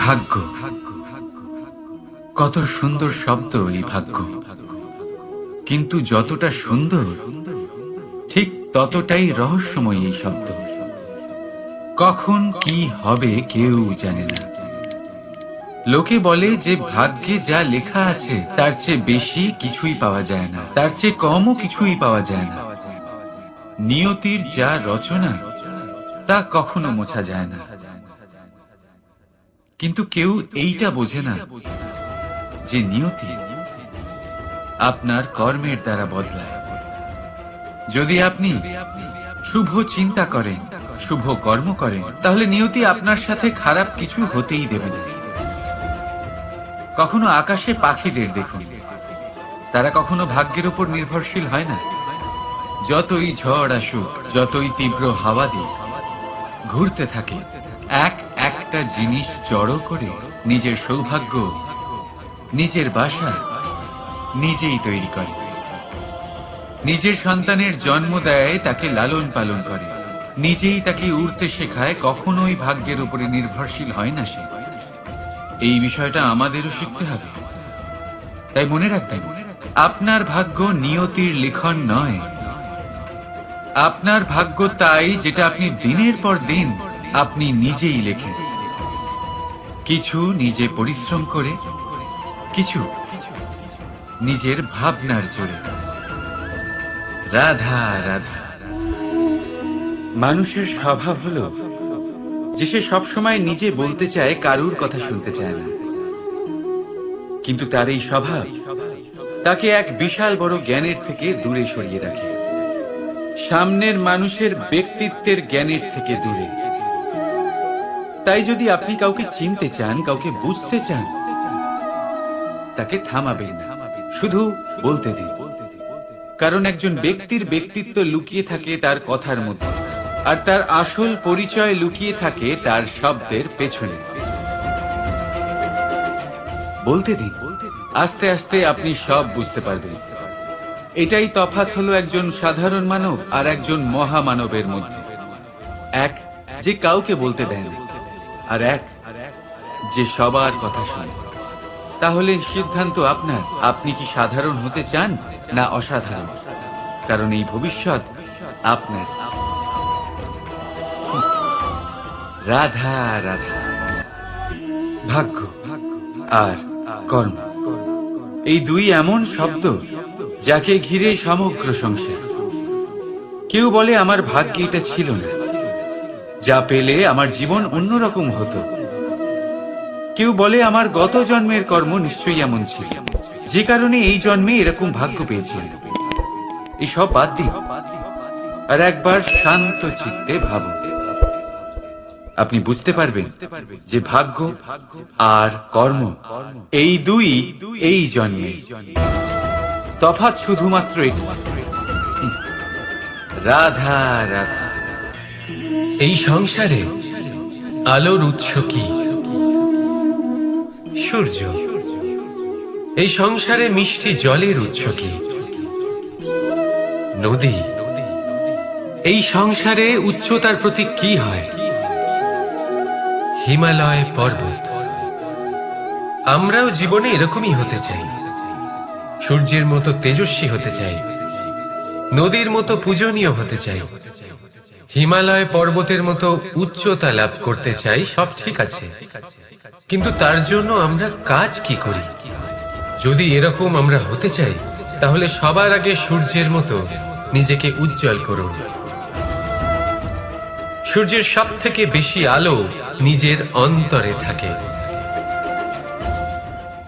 ভাগ্য, কত সুন্দর শব্দ এই ভাগ্য। কিন্তু যতটা সুন্দর ঠিক ততটাই রহস্যময় এই শব্দ। কখন কি হবে কেউ জানে না। লোকে বলে যে ভাগ্যে যা লেখা আছে তার চেয়ে বেশি কিছুই পাওয়া যায় না, তার চেয়ে কমও কিছুই পাওয়া যায় না। নিয়তির যা রচনা তা কখনো মোছা যায় না। কিন্তু কেউ এইটা বোঝে না যে নিয়তি আপনার কর্মের দ্বারা বদলায়। যদি আপনি শুভ চিন্তা করেন, শুভ কর্ম করেন, তাহলে নিয়তি আপনার সাথে খারাপ কিছু হতেই দেবে না। কখনো আকাশে পাখিদের দেখুন, তারা কখনো ভাগ্যের উপর নির্ভরশীল হয় না। যতই ঝড় আসুক, যতই তীব্র হাওয়া দিক, ঘুরতে থাকে একটা জিনিস জড়ো করে নিজের সৌভাগ্য, নিজের বাসা নিজেই তৈরি করে। নিজের সন্তানের জন্ম দেয়, তাকে লালন পালন করে, নিজেই তাকে উড়তে শেখায়, কখনোই ভাগ্যের উপরে নির্ভরশীল হয় না সে। এই বিষয়টা আমাদেরও শিখতে হবে। তাই মনে রাখবেন, আপনার ভাগ্য নিয়তির লিখন নয়। আপনার ভাগ্য তাই যেটা আপনি দিনের পর দিন আপনি নিজেই লেখেন। কিছু নিজে পরিশ্রম করে, কিছু নিজের ভাবনার জোরে। রাধা রাধা। মানুষের স্বভাব হলো যে সে সবসময় নিজে বলতে চায়, কারুর কথা শুনতে চায় না। কিন্তু তার এই স্বভাব তাকে এক বিশাল বড় জ্ঞানের থেকে দূরে সরিয়ে রাখে, সামনের মানুষের ব্যক্তিত্বের জ্ঞানের থেকে দূরে। তাই যদি আপনি কাউকে চিনতে চান, কাউকে বুঝতে চান, তাকে থামাবেন না, শুধু বলতে দিন। কারণ একজন ব্যক্তির ব্যক্তিত্ব লুকিয়ে থাকে তার কথার মধ্যে, আর তার আসল পরিচয় লুকিয়ে থাকে তার শব্দের পেছনে। বলতে দিন, আস্তে আস্তে আপনি সব বুঝতে পারবেন। এটাই তফাৎ হলো একজন সাধারণ মানব আর একজন মহামানবের মধ্যে। এক যে কাউকে বলতে দেন, আর এক যে সবার কথা শোনে। তাহলে সিদ্ধান্ত আপনার, আপনি কি সাধারণ হতে চান না অসাধারণ? কারণ এই ভবিষ্যৎ আপনার। রাধা রাধা। ভাগ্য আর কর্ম, এই দুই এমন শব্দ যাকে ঘিরে সমগ্র সংসার। কেউ বলে আমার ভাগ্যে এটা ছিল না, যা পেলে আমার জীবন অন্যরকম হতো। কেউ বলে আমার গত জন্মের কর্ম নিশ্চয়ই এমন ছিল, যে কারণে এই জন্মে এরকম ভাগ্য পেয়েছিলেন। এসব বাদ দিন আর একবার শান্ত চিত্তে ভাবুন। আপনি বুঝতে পারবেন যে ভাগ্য আর কর্ম এই দুই এই জন্মে। তফাৎ শুধুমাত্র এটি। রাধা রাধা। এই সংসারে আলোর উৎস কি? সূর্য। এই সংসারে মিষ্টি জলের উৎস কি? নদী। এই সংসারে উচ্চতার প্রতীক কি হয়? হিমালয় পর্বত। আমরাও জীবনে এরকমই হতে চাই, সূর্যের মতো তেজস্বী হতে চাই, নদীর মতো পূজনীয় হতে চাই, হিমালয় পর্বতের মতো উচ্চতা লাভ করতে চাই। সব ঠিক আছে, কিন্তু তার জন্য আমরা কাজ কি করি? যদি এরকম আমরা হতে চাই, তাহলে সবার আগে সূর্যের মতো নিজেকে উজ্জ্বল করুন। সূর্যের সব থেকে বেশি আলো নিজের অন্তরে থাকে।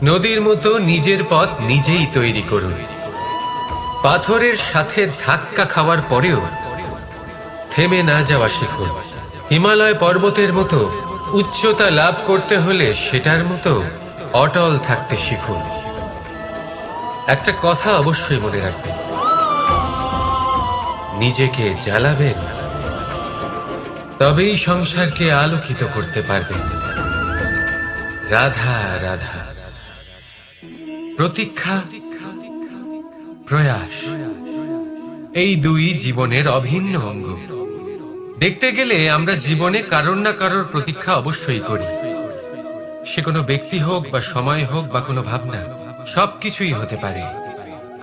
নদীর মতো নিজের পথ নিজেই তৈরি করুন। পাথরের সাথে ধাক্কা খাওয়ার পরেও থেমে না যাওয়া শিখুন। হিমালয় পর্বতের মতো উচ্চতা লাভ করতে হলে সেটার মতো অটল থাকতে শিখুন। একটা কথা অবশ্যই মনে রাখবেন, নিজেকে জ্বালাবেন, তবেই সংসারকে আলোকিত করতে পারবেন। রাধা রাধা। প্রতীক্ষা, প্রয়াস, এই দুই জীবনের অভিন্ন অঙ্গ। দেখতে গেলে আমরা জীবনে কারোর না কারোর প্রতীক্ষা অবশ্যই করি। সে কোনো ব্যক্তি হোক বা সময় হোক বা কোনো ভাবনা, সবকিছুই হতে পারে।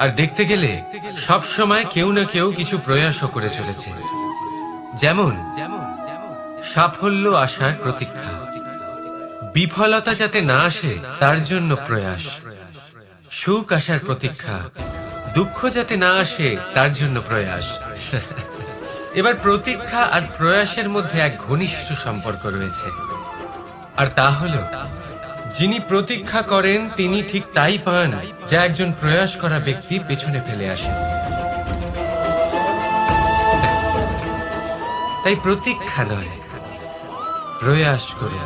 আর দেখতে গেলে সব সময় কেউ না কেউ কিছু প্রয়াসও করে চলেছে। যেমন সাফল্য আসার প্রতীক্ষা, বিফলতা যাতে না আসে তার জন্য প্রয়াস, সুখ আসার প্রতীক্ষা, দুঃখ যাতে না আসে তার জন্য প্রয়াস। এবার প্রতীক্ষা আর প্রয়াসের মধ্যে এক ঘনিষ্ঠ সম্পর্ক রয়েছে, আর তা হলো যিনি প্রতীক্ষা করেন তিনি ঠিক তাই পান যা একজন প্রয়াস করা ব্যক্তি পেছনে ফেলে আসে। তাই প্রতীক্ষা নয়, প্রয়াস করে,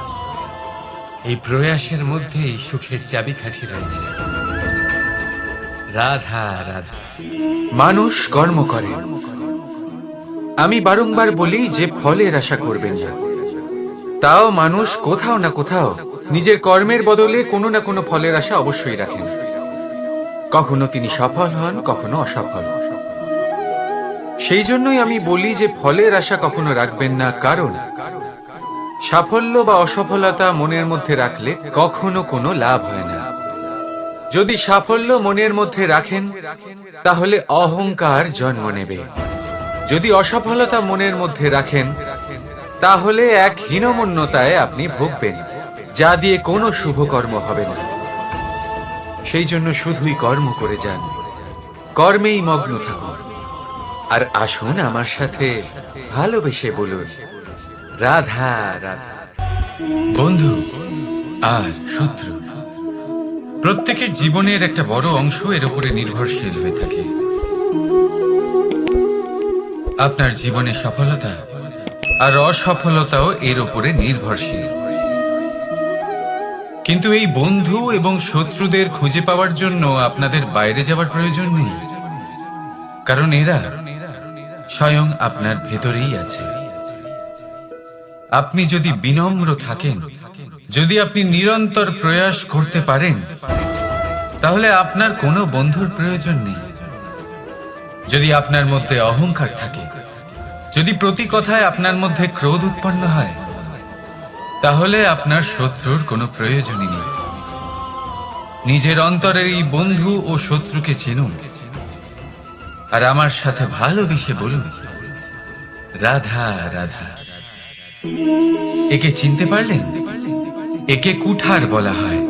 এই প্রয়াসের মধ্যেই সুখের চাবিকাঠি রয়েছে। রাধা রাধা। মানুষ কর্ম করে, আমি বারংবার বলি যে ফলের আশা করবেন না। তাও মানুষ কোথাও না কোথাও নিজের কর্মের বদলে কোনো না কোনো ফলের আশা অবশ্যই রাখেন। কখনো তিনি সফল হন, কখনো অসফল। সেই জন্যই আমি বলি যে ফলের আশা কখনো রাখবেন না, কারণ সাফল্য বা অসফলতা মনের মধ্যে রাখলে কখনো কোনো লাভ হয় না। যদি সাফল্য মনের মধ্যে রাখেন তাহলে অহংকার জন্ম নেবে, যদি অসফলতা মনের মধ্যে রাখেন তাহলে এক হীনমন্যতায় আপনি ভুগবেন, যা দিয়ে কোনো শুভ কর্ম হবে না। সেই জন্য শুধুই কর্ম করে যান, কর্মেই মগ্ন থাকুন। আর আসুন আমার সাথে ভালোবেসে বলুন রাধা রাধা। বন্ধু আর শত্রু, প্রত্যেকের জীবনের একটা বড় অংশ এর উপরে নির্ভরশীল হয়ে থাকে। আপনার জীবনে সফলতা আর অসফলতাও এর উপরে নির্ভরশীল। কিন্তু এই বন্ধু এবং শত্রুদের খুঁজে পাওয়ার জন্য আপনাদের বাইরে যাওয়ার প্রয়োজন নেই, কারণ এরা স্বয়ং আপনার ভেতরেই আছে। আপনি যদি বিনম্র থাকেন, যদি আপনি নিরন্তর প্রয়াস করতে পারেন, তাহলে আপনার কোনো বন্ধুর প্রয়োজন নেই। যদি আপনার মধ্যে অহংকার থাকে, যদি প্রতি কথায় আপনার মধ্যে ক্রোধ উৎপন্ন হয়, তাহলে আপনার শত্রুর কোনো প্রয়োজনই নেই। নিজের অন্তরের এই বন্ধু ও শত্রুকে চিনুন, আর আমার সাথে ভালোবেসে বলুন রাধা রাধা। একে চিনতে পারলেন? একে কুঠার বলা হয়।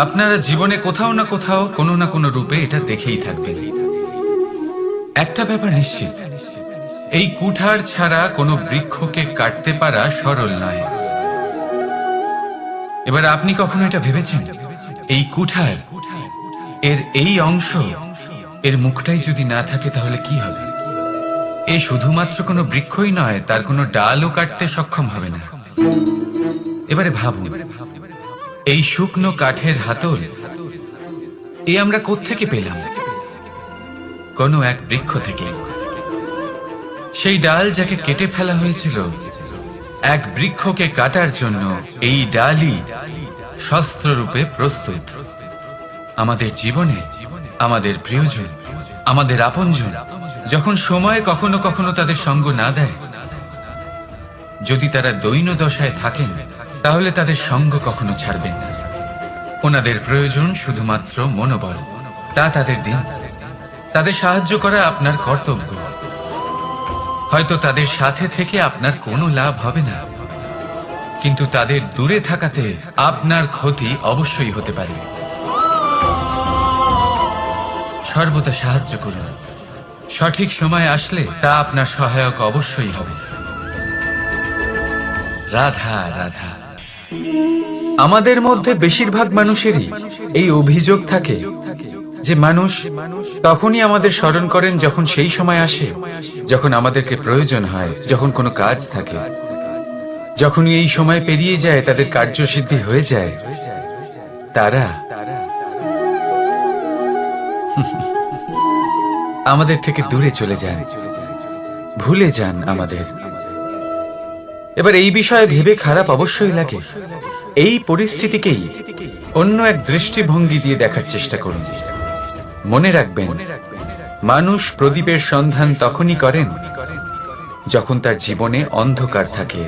আপনারা জীবনে কোথাও না কোথাও কোনো না কোনো রূপে এটা দেখেই থাকবেন। একটা ব্যাপার নিশ্চিত, এই কুঠার ছাড়া কোনো বৃক্ষকে কাটতে পারা সরল নয়। এবার আপনি কখনো এটা ভেবেছেন, এই কুঠার এর এই অংশ, এর মুখটাই যদি না থাকে তাহলে কি হবে? এ শুধুমাত্র কোনো বৃক্ষই নয়, তার কোনো ডালও কাটতে সক্ষম হবে না। এবারে ভাবুন, এই শুকনো কাঠের হাতল এ আমরা কোত্থেকে পেলাম? কোনো এক বৃক্ষ থেকে। সেই ডাল যাকে কেটে ফেলা হয়েছিল এক বৃক্ষকে কাটার জন্য, এই ডালই শস্ত্ররূপে প্রস্তুত। আমাদের জীবনে আমাদের প্রিয়জন, আমাদের আপনজন যখন সময় কখনো কখনো তাদের সঙ্গ না দেয়, যদি তারা দৈন দশায় থাকেন, তাহলে তাদের সঙ্গ কখনো ছাড়বেন না। ওনাদের প্রয়োজন শুধুমাত্র মনোবল, তা তাদের দিন। তাদের সাহায্য করা আপনার কর্তব্য। হয়তো তাদের সাথে থেকে আপনার কোনো লাভ হবে না, কিন্তু তাদের দূরে থাকাতে আপনার ক্ষতি অবশ্যই হতে পারে। সর্বদা সাহায্য করুন, সঠিক সময় আসলে তা আপনার সহায়ক অবশ্যই হবে। রাধা রাধা। আমাদের মধ্যে বেশিরভাগ মানুষেরই এই অভিযোগ থাকে যে মানুষ তখনই আমাদের স্মরণ করেন যখন সেই সময় আসে যখন আমাদেরকে প্রয়োজন হয়, যখন কোনো কাজ থাকে। যখনই এই সময় পেরিয়ে যায়, তাদের কার্যসিদ্ধি হয়ে যায়, তারা আমাদের থেকে দূরে চলে যান, ভুলে যান আমাদের। এবার এই বিষয়ে ভেবে খারাপ অবশ্যই লাগে। এই পরিস্থিতিকেই অন্য এক দৃষ্টিভঙ্গি দিয়ে দেখার চেষ্টা করুন। মনে রাখবেন, মানুষ প্রদীপের সন্ধান তখনই করেন যখন তার জীবনে অন্ধকার থাকে।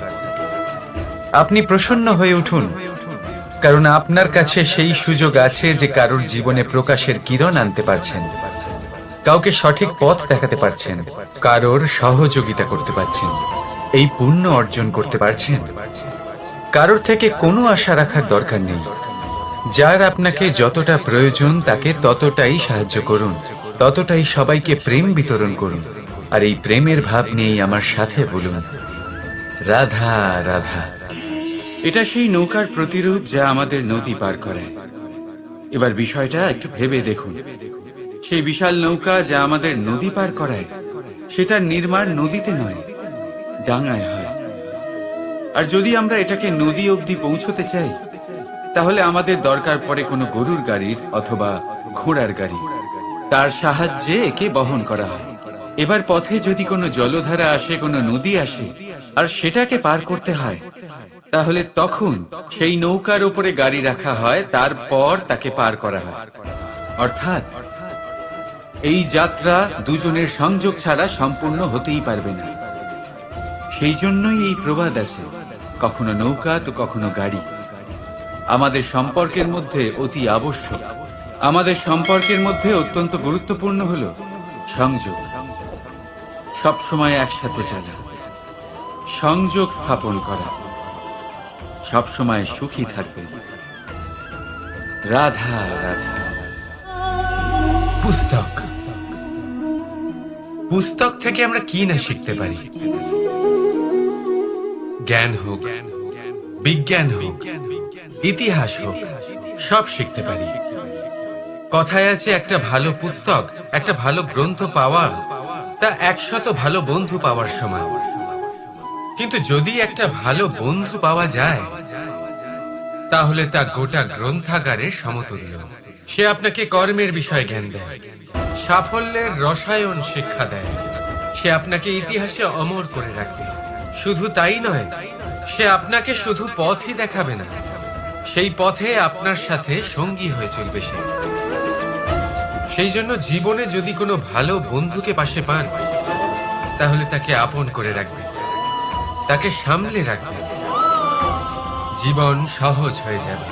আপনি প্রসন্ন হয়ে উঠুন কারণ আপনার কাছে সেই সুযোগ আছে যে কারোর জীবনে প্রকাশের কিরণ আনতে পারছেন, কাউকে সঠিক পথ দেখাতে পারছেন, কারোর সহযোগিতা করতে পারছেন, এই পুণ্য অর্জন করতে পারছেন। কারোর থেকে কোনো আশা রাখার দরকার নেই। যার আপনাকে যতটা প্রয়োজন তাকে ততটাই সাহায্য করুন, ততটাই সবাইকে প্রেম বিতরণ করুন। আর এই প্রেমের ভাব নিয়েই আমার সাথে বলুন, রাধা রাধা। এটা সেই নৌকার প্রতিরূপ যা আমাদের নদী পার করে। এবার বিষয়টা একটু ভেবে দেখুন, সেই বিশাল নৌকা যা আমাদের নদী পার করায়, সেটার নির্মাণ নদীতে নয়, ডাঙায় হয়। আর যদি আমরা এটাকে নদী অবধি পৌঁছতে চাই, তাহলে আমাদের দরকার পড়ে কোনো গরুর গাড়ির অথবা ঘোড়ার গাড়ি। তার সাহায্যে একে বহন করা হয়। এবার পথে যদি কোনো জলধারা আসে, কোনো নদী আসে, আর সেটাকে পার করতে হয়, তাহলে তখন সেই নৌকার উপরে গাড়ি রাখা হয়, তারপর তাকে পার করা হয়। অর্থাৎ এই যাত্রা দুজনের সংযোগ ছাড়া সম্পূর্ণ হতেই পারবে না। সেই জন্যই এই প্রবাদ আছে, কখনো নৌকা তো কখনো গাড়ি। আমাদের সম্পর্কের মধ্যে অতি আবশ্যক, আমাদের সম্পর্কের মধ্যে অত্যন্ত গুরুত্বপূর্ণ হলো সংযোগ। সবসময় একসাথে চলা, সংযোগ স্থাপন করা, সবসময় সুখী থাকবে। রাধা রাধা। পুস্তক, পুস্তক থেকে আমরা কি না শিখতে পারি। জ্ঞান হোক, বিজ্ঞান হোক, ইতিহাস হোক, সব শিখতে পারি। কথায় আছে, একটা ভালো পুস্তক, একটা ভালো গ্রন্থ পাওয়া তা 100 ভালো বন্ধু পাওয়ার সমান। কিন্তু যদি একটা ভালো বন্ধু পাওয়া যায়, তাহলে তা গোটা গ্রন্থাগারের সমতুল্য। সে আপনাকে কর্মের বিষয়ে জ্ঞান দেয়, সাফল্যের রসায়ন শিক্ষা দেয়, সে আপনাকে ইতিহাসে অমর করে রাখবে। শুধু তাই নয়, সে আপনাকে শুধু পথই দেখাবে না, সেই পথে আপনার সাথে সঙ্গী হয়ে চলবে সে। সেই জন্য জীবনে যদি কোনো ভালো বন্ধুকে পাশে পান, তাহলে তাকে আপন করে রাখবে, তাকে সামলে রাখবে, জীবন সহজ হয়ে যাবে।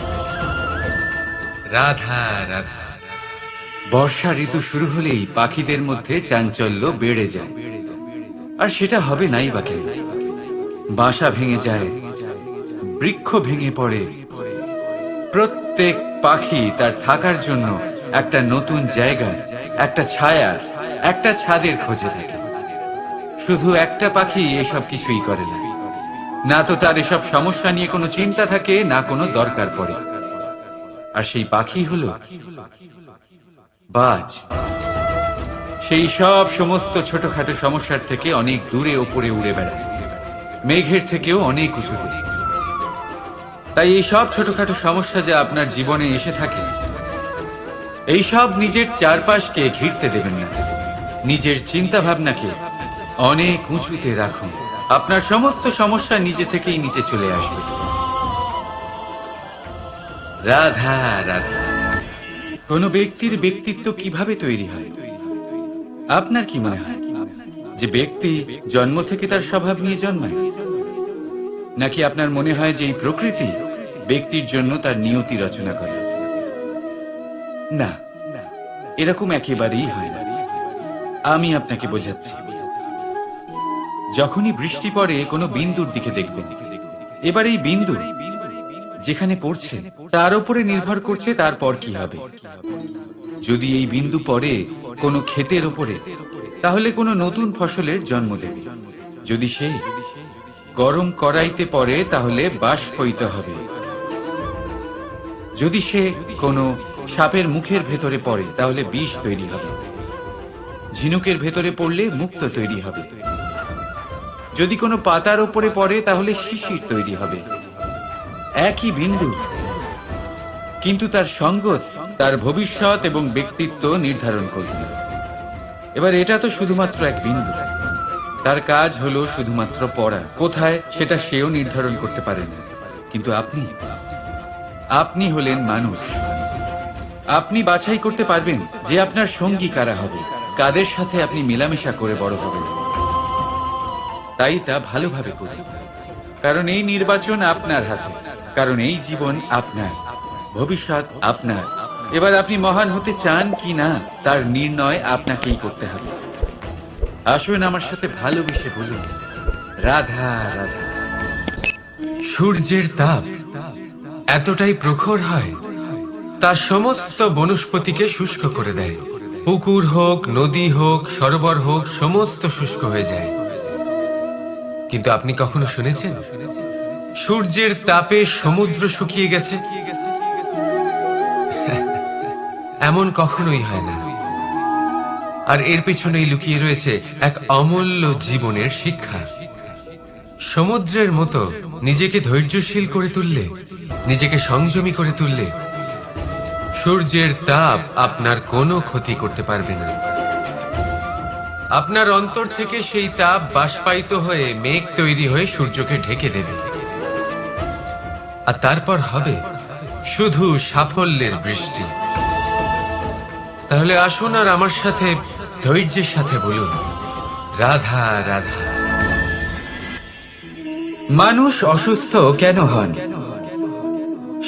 রাধা রাধা। বর্ষা ঋতু শুরু হলেই পাখিদের মধ্যে চাঞ্চল্য বেড়ে যায়। আর সেটা হবে নাই বা কেন? বাসা ভেঙে যায়, বৃক্ষ ভেঙে পড়ে, প্রত্যেক পাখি তার থাকার জন্য একটা নতুন জায়গা, একটা ছায়া, একটা ছাদের খোঁজে থাকে। শুধু একটা পাখি এসব কিছুই করে না। না তো তার এসব সমস্যা নিয়ে কোনো চিন্তা থাকে, না কোনো দরকার পড়ে। আর সেই পাখি হলো বাজ। সেই সব সমস্ত ছোটখাটো সমস্যার থেকে অনেক দূরে ওপরে উড়ে বেড়ায়, মেঘের থেকেও অনেক উঁচুতে। তাই এই সব ছোটখাটো সমস্যা যা আপনার জীবনে এসে থাকে, এই সব নিজের চারপাশকে ঘিরতে দেবেন না। নিজের চিন্তা ভাবনাকে অনেক উঁচুতে রাখুন। আপনার সমস্ত সমস্যা নিজে থেকেই নিচে চলে আসবে। রাধা রাধা। কোন ব্যক্তির ব্যক্তিত্ব কিভাবে তৈরি হয়? আপনার কি মনে হয় যে ব্যক্তি জন্ম থেকে তার স্বভাব নিয়ে জন্মায়, নাকি আপনার মনে হয় যে এই প্রকৃতি ব্যক্তির জন্য তার নিয়তি রচনা করে? না, এরকম একেবারেই হয় না। আমি আপনাকে বোঝাচ্ছি। যখনই বৃষ্টি পড়ে কোনো বিন্দুর দিকে দেখবেন। এবার এই বিন্দু যেখানে পড়ছে তার উপরে নির্ভর করছে তারপর কি হবে। যদি এই বিন্দু পড়ে কোনো ক্ষেতের উপরে, তাহলে কোনো নতুন ফসলের জন্ম দেবে। যদি সে গরম কড়াইতে পড়ে, তাহলে বাষ্পীত হবে। যদি সে কোনো সাপের মুখের ভেতরে পড়ে, তাহলে বিষ তৈরি হবে। ঝিনুকের ভেতরে পড়লে মুক্তো তৈরি হবে। যদি কোনো পাতার উপরে পড়ে, তাহলে শিশির তৈরি হবে। একই বিন্দু, কিন্তু তার সঙ্গত তার ভবিষ্যৎ এবং ব্যক্তিত্ব নির্ধারণ করবে। এবার এটা তো শুধুমাত্র এক বিন্দু, তার কাজ হলো শুধুমাত্র পড়া। কোথায় সেটা সেও নির্ধারণ করতে পারে না। কিন্তু আপনি হলেন মানুষ। আপনি বাছাই করতে পারবেন যে আপনার সঙ্গী কারা হবে, কাদের সাথে আপনি মেলামেশা করে বড় হবেন। তাই তা ভালোভাবে করুন। কারণ এই নির্বাচন আপনার হাতে, কারণ এই জীবন আপনার, ভবিষ্যৎ আপনার। এবার আপনি মহান হতে চান কি না তার নির্ণয় আপনাকেই করতে হবে। আসুন আমার সাথে ভালোবেসে বলুন, রাধা রাধা। সূর্যের তাপ এতটাই প্রখর হয়, তা সমস্ত বনস্পতিকে শুষ্ক করে দেয়। পুকুর হোক, নদী হোক, সরোবর হোক, সমস্ত শুষ্ক হয়ে যায়। কিন্তু আপনি কখনো শুনেছেন সূর্যের তাপে সমুদ্র শুকিয়ে গেছে? এমন কখনোই হয় না। আর এর পেছনেই লুকিয়ে রয়েছে এক অমূল্য জীবনের শিক্ষা। সমুদ্রের মতো নিজেকে ধৈর্যশীল করে তুললে, নিজেকে সংযমী করে তুললে, সূর্যের তাপ আপনার কোনো ক্ষতি করতে পারবে না। আপনার অন্তর থেকে সেই তাপ বাষ্পায়িত হয়ে মেঘ তৈরি হয়ে সূর্যকে ঢেকে দেবে, আর তারপর হবে শুধু সাফল্যের বৃষ্টি। তাহলে আসুন আর আমার সাথে ধৈর্যের সাথে বলুন, রাধা রাধা। মানুষ অসুস্থ কেন হন?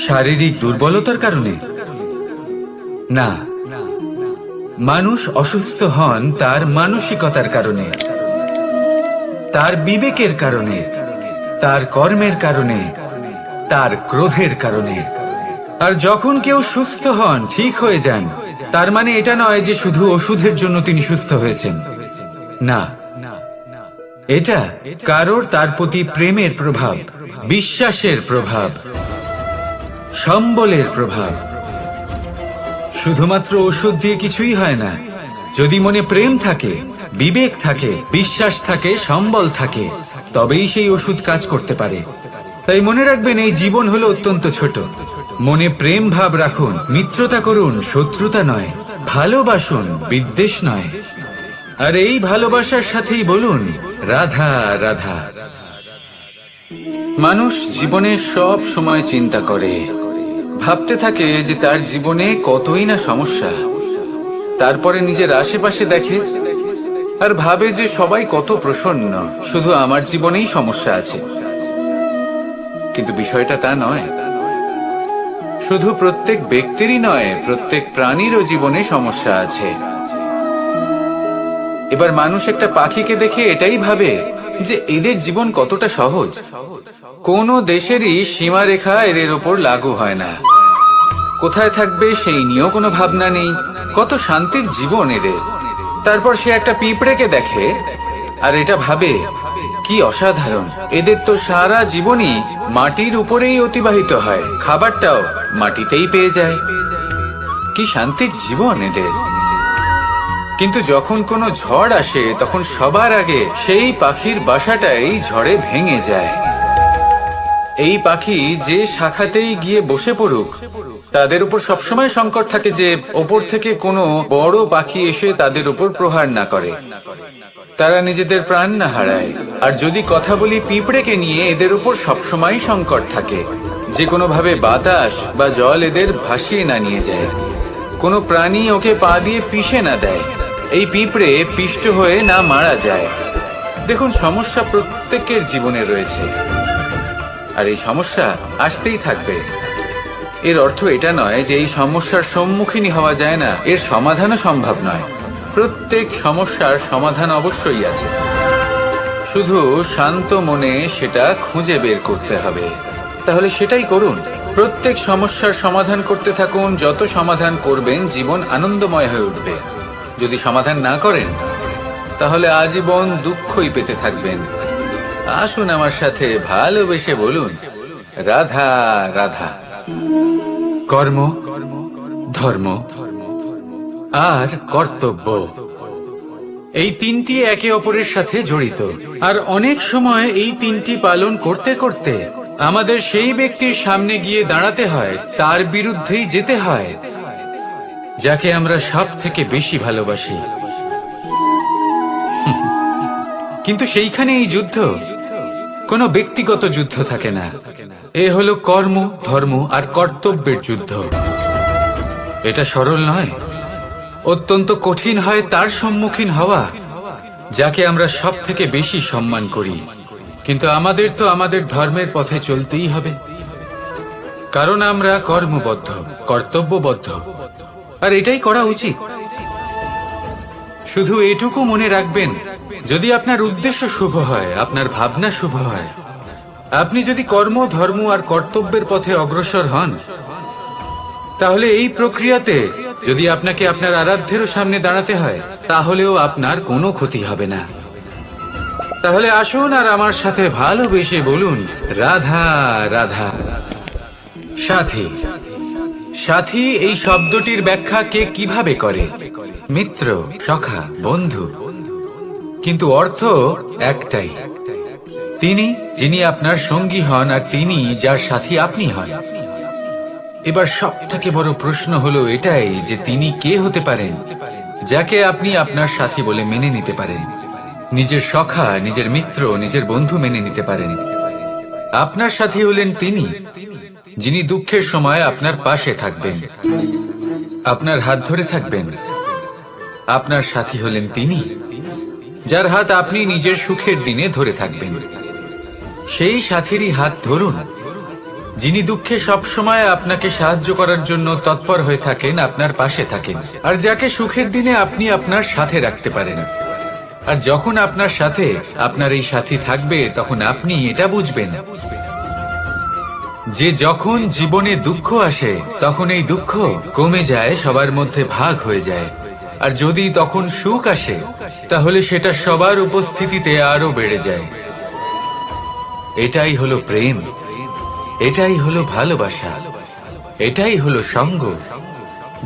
শারীরিক দুর্বলতার কারণে? না, মানুষ অসুস্থ হন তার মানসিকতার কারণে, তার বিবেকের কারণে, তার কর্মের কারণে, তার ক্রোধের কারণে। আর যখন কেউ সুস্থ হন, ঠিক হয়ে যান, তার মানে এটা নয় যে শুধু ওষুধের জন্য তিনি সুস্থ হয়েছেন। না, এটা কারোর তার প্রতি প্রেমের প্রভাব, বিশ্বাসের প্রভাব, সম্বলের প্রভাব। শুধুমাত্র ওষুধ দিয়ে কিছুই হয় না। যদি মনে প্রেম থাকে, বিবেক থাকে, বিশ্বাস থাকে, সম্বল থাকে, তবেই সেই ওষুধ কাজ করতে পারে। তাই মনে রাখবেন, এই জীবন হলো অত্যন্ত ছোট। মনে প্রেম ভাব রাখুন, মিত্রতা করুন, শত্রুতা নয়। ভালোবাসুন, বিদ্বেষ নয়। আর এই ভালোবাসার সাথেই বলুন, রাধা রাধা। মানুষ জীবনে সব সময় চিন্তা করে, ভাবতে থাকে যে তার জীবনে কতই না সমস্যা। তারপরে নিজের আশেপাশে দেখে আর ভাবে যে সবাই কত প্রসন্ন, শুধু আমার জীবনেই সমস্যা আছে। কিন্তু বিষয়টা তা নয়। শুধু প্রত্যেক ব্যক্তিরই নয়, প্রত্যেক প্রাণীরও জীবনে সমস্যা আছে। এবার মানুষ একটা পাখিকে দেখে এটাই ভাবে যে এদের জীবন কতটা সহজ। কোনো দেশেরই সীমারেখা এদের ওপর লাগু হয় না। কোথায় থাকবে সেই নিয়েও কোনো ভাবনা নেই। কত শান্তির জীবন এদের। তারপর সে একটা পিঁপড়েকে দেখে আর এটা ভাবে, কি অসাধারণ, এদের তো সারা জীবনই মাটির উপরেই অতিবাহিত হয়, খাবারটাও মাটিতেই পেয়ে যায়। কি শান্তির জীবন এদের। কিন্তু যখন কোনো ঝড় আসে, তখন সবার আগে সেই পাখির বাসাটাই ঝড়ে ভেঙে যায়। এই পাখি যে শাখাতেই গিয়ে বসে পড়ুক, তাদের উপর সবসময় সংকট থাকে যে ওপর থেকে কোনো বড় পাখি এসে তাদের উপর প্রহার না করে, তারা নিজেদের প্রাণ না হারায়। আর যদি কথা বলি পিঁপড়েকে নিয়ে, এদের উপর সবসময় সংকট থাকে যে কোনোভাবে বাতাস বা জল এদের ভাসিয়ে না নিয়ে যায়, কোনো প্রাণী ওকে পা দিয়ে পিষে না দেয়, এই পিঁপড়ে পিষ্ট হয়ে না মারা যায়। দেখুন, সমস্যা প্রত্যেকের জীবনে রয়েছে, আর এই সমস্যা আসতেই থাকবে। এর অর্থ এটা নয় যে এই সমস্যার সম্মুখীন হওয়া যায় না, এর সমাধানও সম্ভব নয়। প্রত্যেক সমস্যার সমাধান অবশ্যই আছে, শুধু শান্ত মনে সেটা খুঁজে বের করতে হবে। তাহলে সেটাই করুন, প্রত্যেক সমস্যার সমাধান করতে থাকুন। যত সমাধান করবেন, জীবন আনন্দময় হয়ে উঠবে। যদি সমাধান না করেন, তাহলে আজীবন দুঃখই পেতে থাকবেন। আসুন আমার সাথে ভালোবেসে বলুন, রাধা রাধা। কর্ম, ধর্ম আর কর্তব্য, এই তিনটি একে অপরের সাথে জড়িত। আর অনেক সময় এই তিনটি পালন করতে করতে আমাদের সেই ব্যক্তির সামনে গিয়ে দাঁড়াতে হয়, তার বিরুদ্ধেই যেতে হয়, যাকে আমরা সব থেকে বেশি ভালোবাসি। কিন্তু সেইখানে এই যুদ্ধ কোনো ব্যক্তিগত যুদ্ধ থাকে না। এ হলো কর্ম, ধর্ম আর কর্তব্যের যুদ্ধ। এটা সরল নয়, অত্যন্ত কঠিন হয় তার সম্মুখীন হওয়া যাকে আমরা সব থেকে বেশি সম্মান করি, কিন্তু আমাদের তো আমাদের ধর্মের পথে চলতেই হবে, কারণ আমরা কর্মবদ্ধ, কর্তব্যবদ্ধ, আর এটাই করা উচিত। শুধু এটুকু মনে রাখবেন, যদি আপনার উদ্দেশ্য শুভ হয়, আপনার ভাবনা শুভ হয়, আপনি যদি কর্ম, ধর্ম আর কর্তব্যের পথে অগ্রসর হন, তাহলে এই প্রক্রিয়াতে যদি আপনাকে আপনার আরাধ্যেরও সামনে দাঁড়াতে হয়, তাহলেও আপনার কোনো ক্ষতি হবে না। তাহলে আসুন আর আমার সাথে ভালোবেসে বলুন, রাধা রাধা। সাথী, সাথী এই শব্দটির ব্যাখ্যা কে কিভাবে করে? মিত্র, সখা, বন্ধু। কিন্তু অর্থ একটাই, তিনি যিনি আপনার সঙ্গী হন আর তিনি যার সাথী আপনি হন। এবার সব থেকে বড় প্রশ্ন হলো এটাই যে তিনি কে হতে পারেন যাকে আপনি আপনার সাথী বলে মেনে নিতে পারেন, নিজের সখা, নিজের মিত্র, নিজের বন্ধু মেনে নিতে পারেন। আপনার সাথী হলেন তিনি যিনি দুঃখের সময় আপনার পাশে থাকবেন, আপনার হাত ধরে থাকবেন। আপনার সাথী হলেন তিনি যার হাত আপনি নিজের সুখের দিনে ধরে থাকবেন। সেই সাথীরই হাত ধরুন যিনি দুঃখে সবসময় আপনাকে সাহায্য করার জন্য তৎপর হয়ে থাকেন, আপনার পাশে থাকেন, আর যাকে সুখের দিনে আপনি আপনার সাথে রাখতে পারেন। আর যখন আপনার সাথে আপনার এই সাথী থাকবে, তখন আপনি এটা বুঝবেন যে যখন জীবনে দুঃখ আসে, তখন এই দুঃখ কমে যায়, সবার মধ্যে ভাগ হয়ে যায়। আর যদি তখন সুখ আসে, তাহলে সেটা সবার উপস্থিতিতে আরো বেড়ে যায়। এটাই হলো প্রেম, এটাই হলো ভালোবাসা, এটাই হলো সঙ্গ,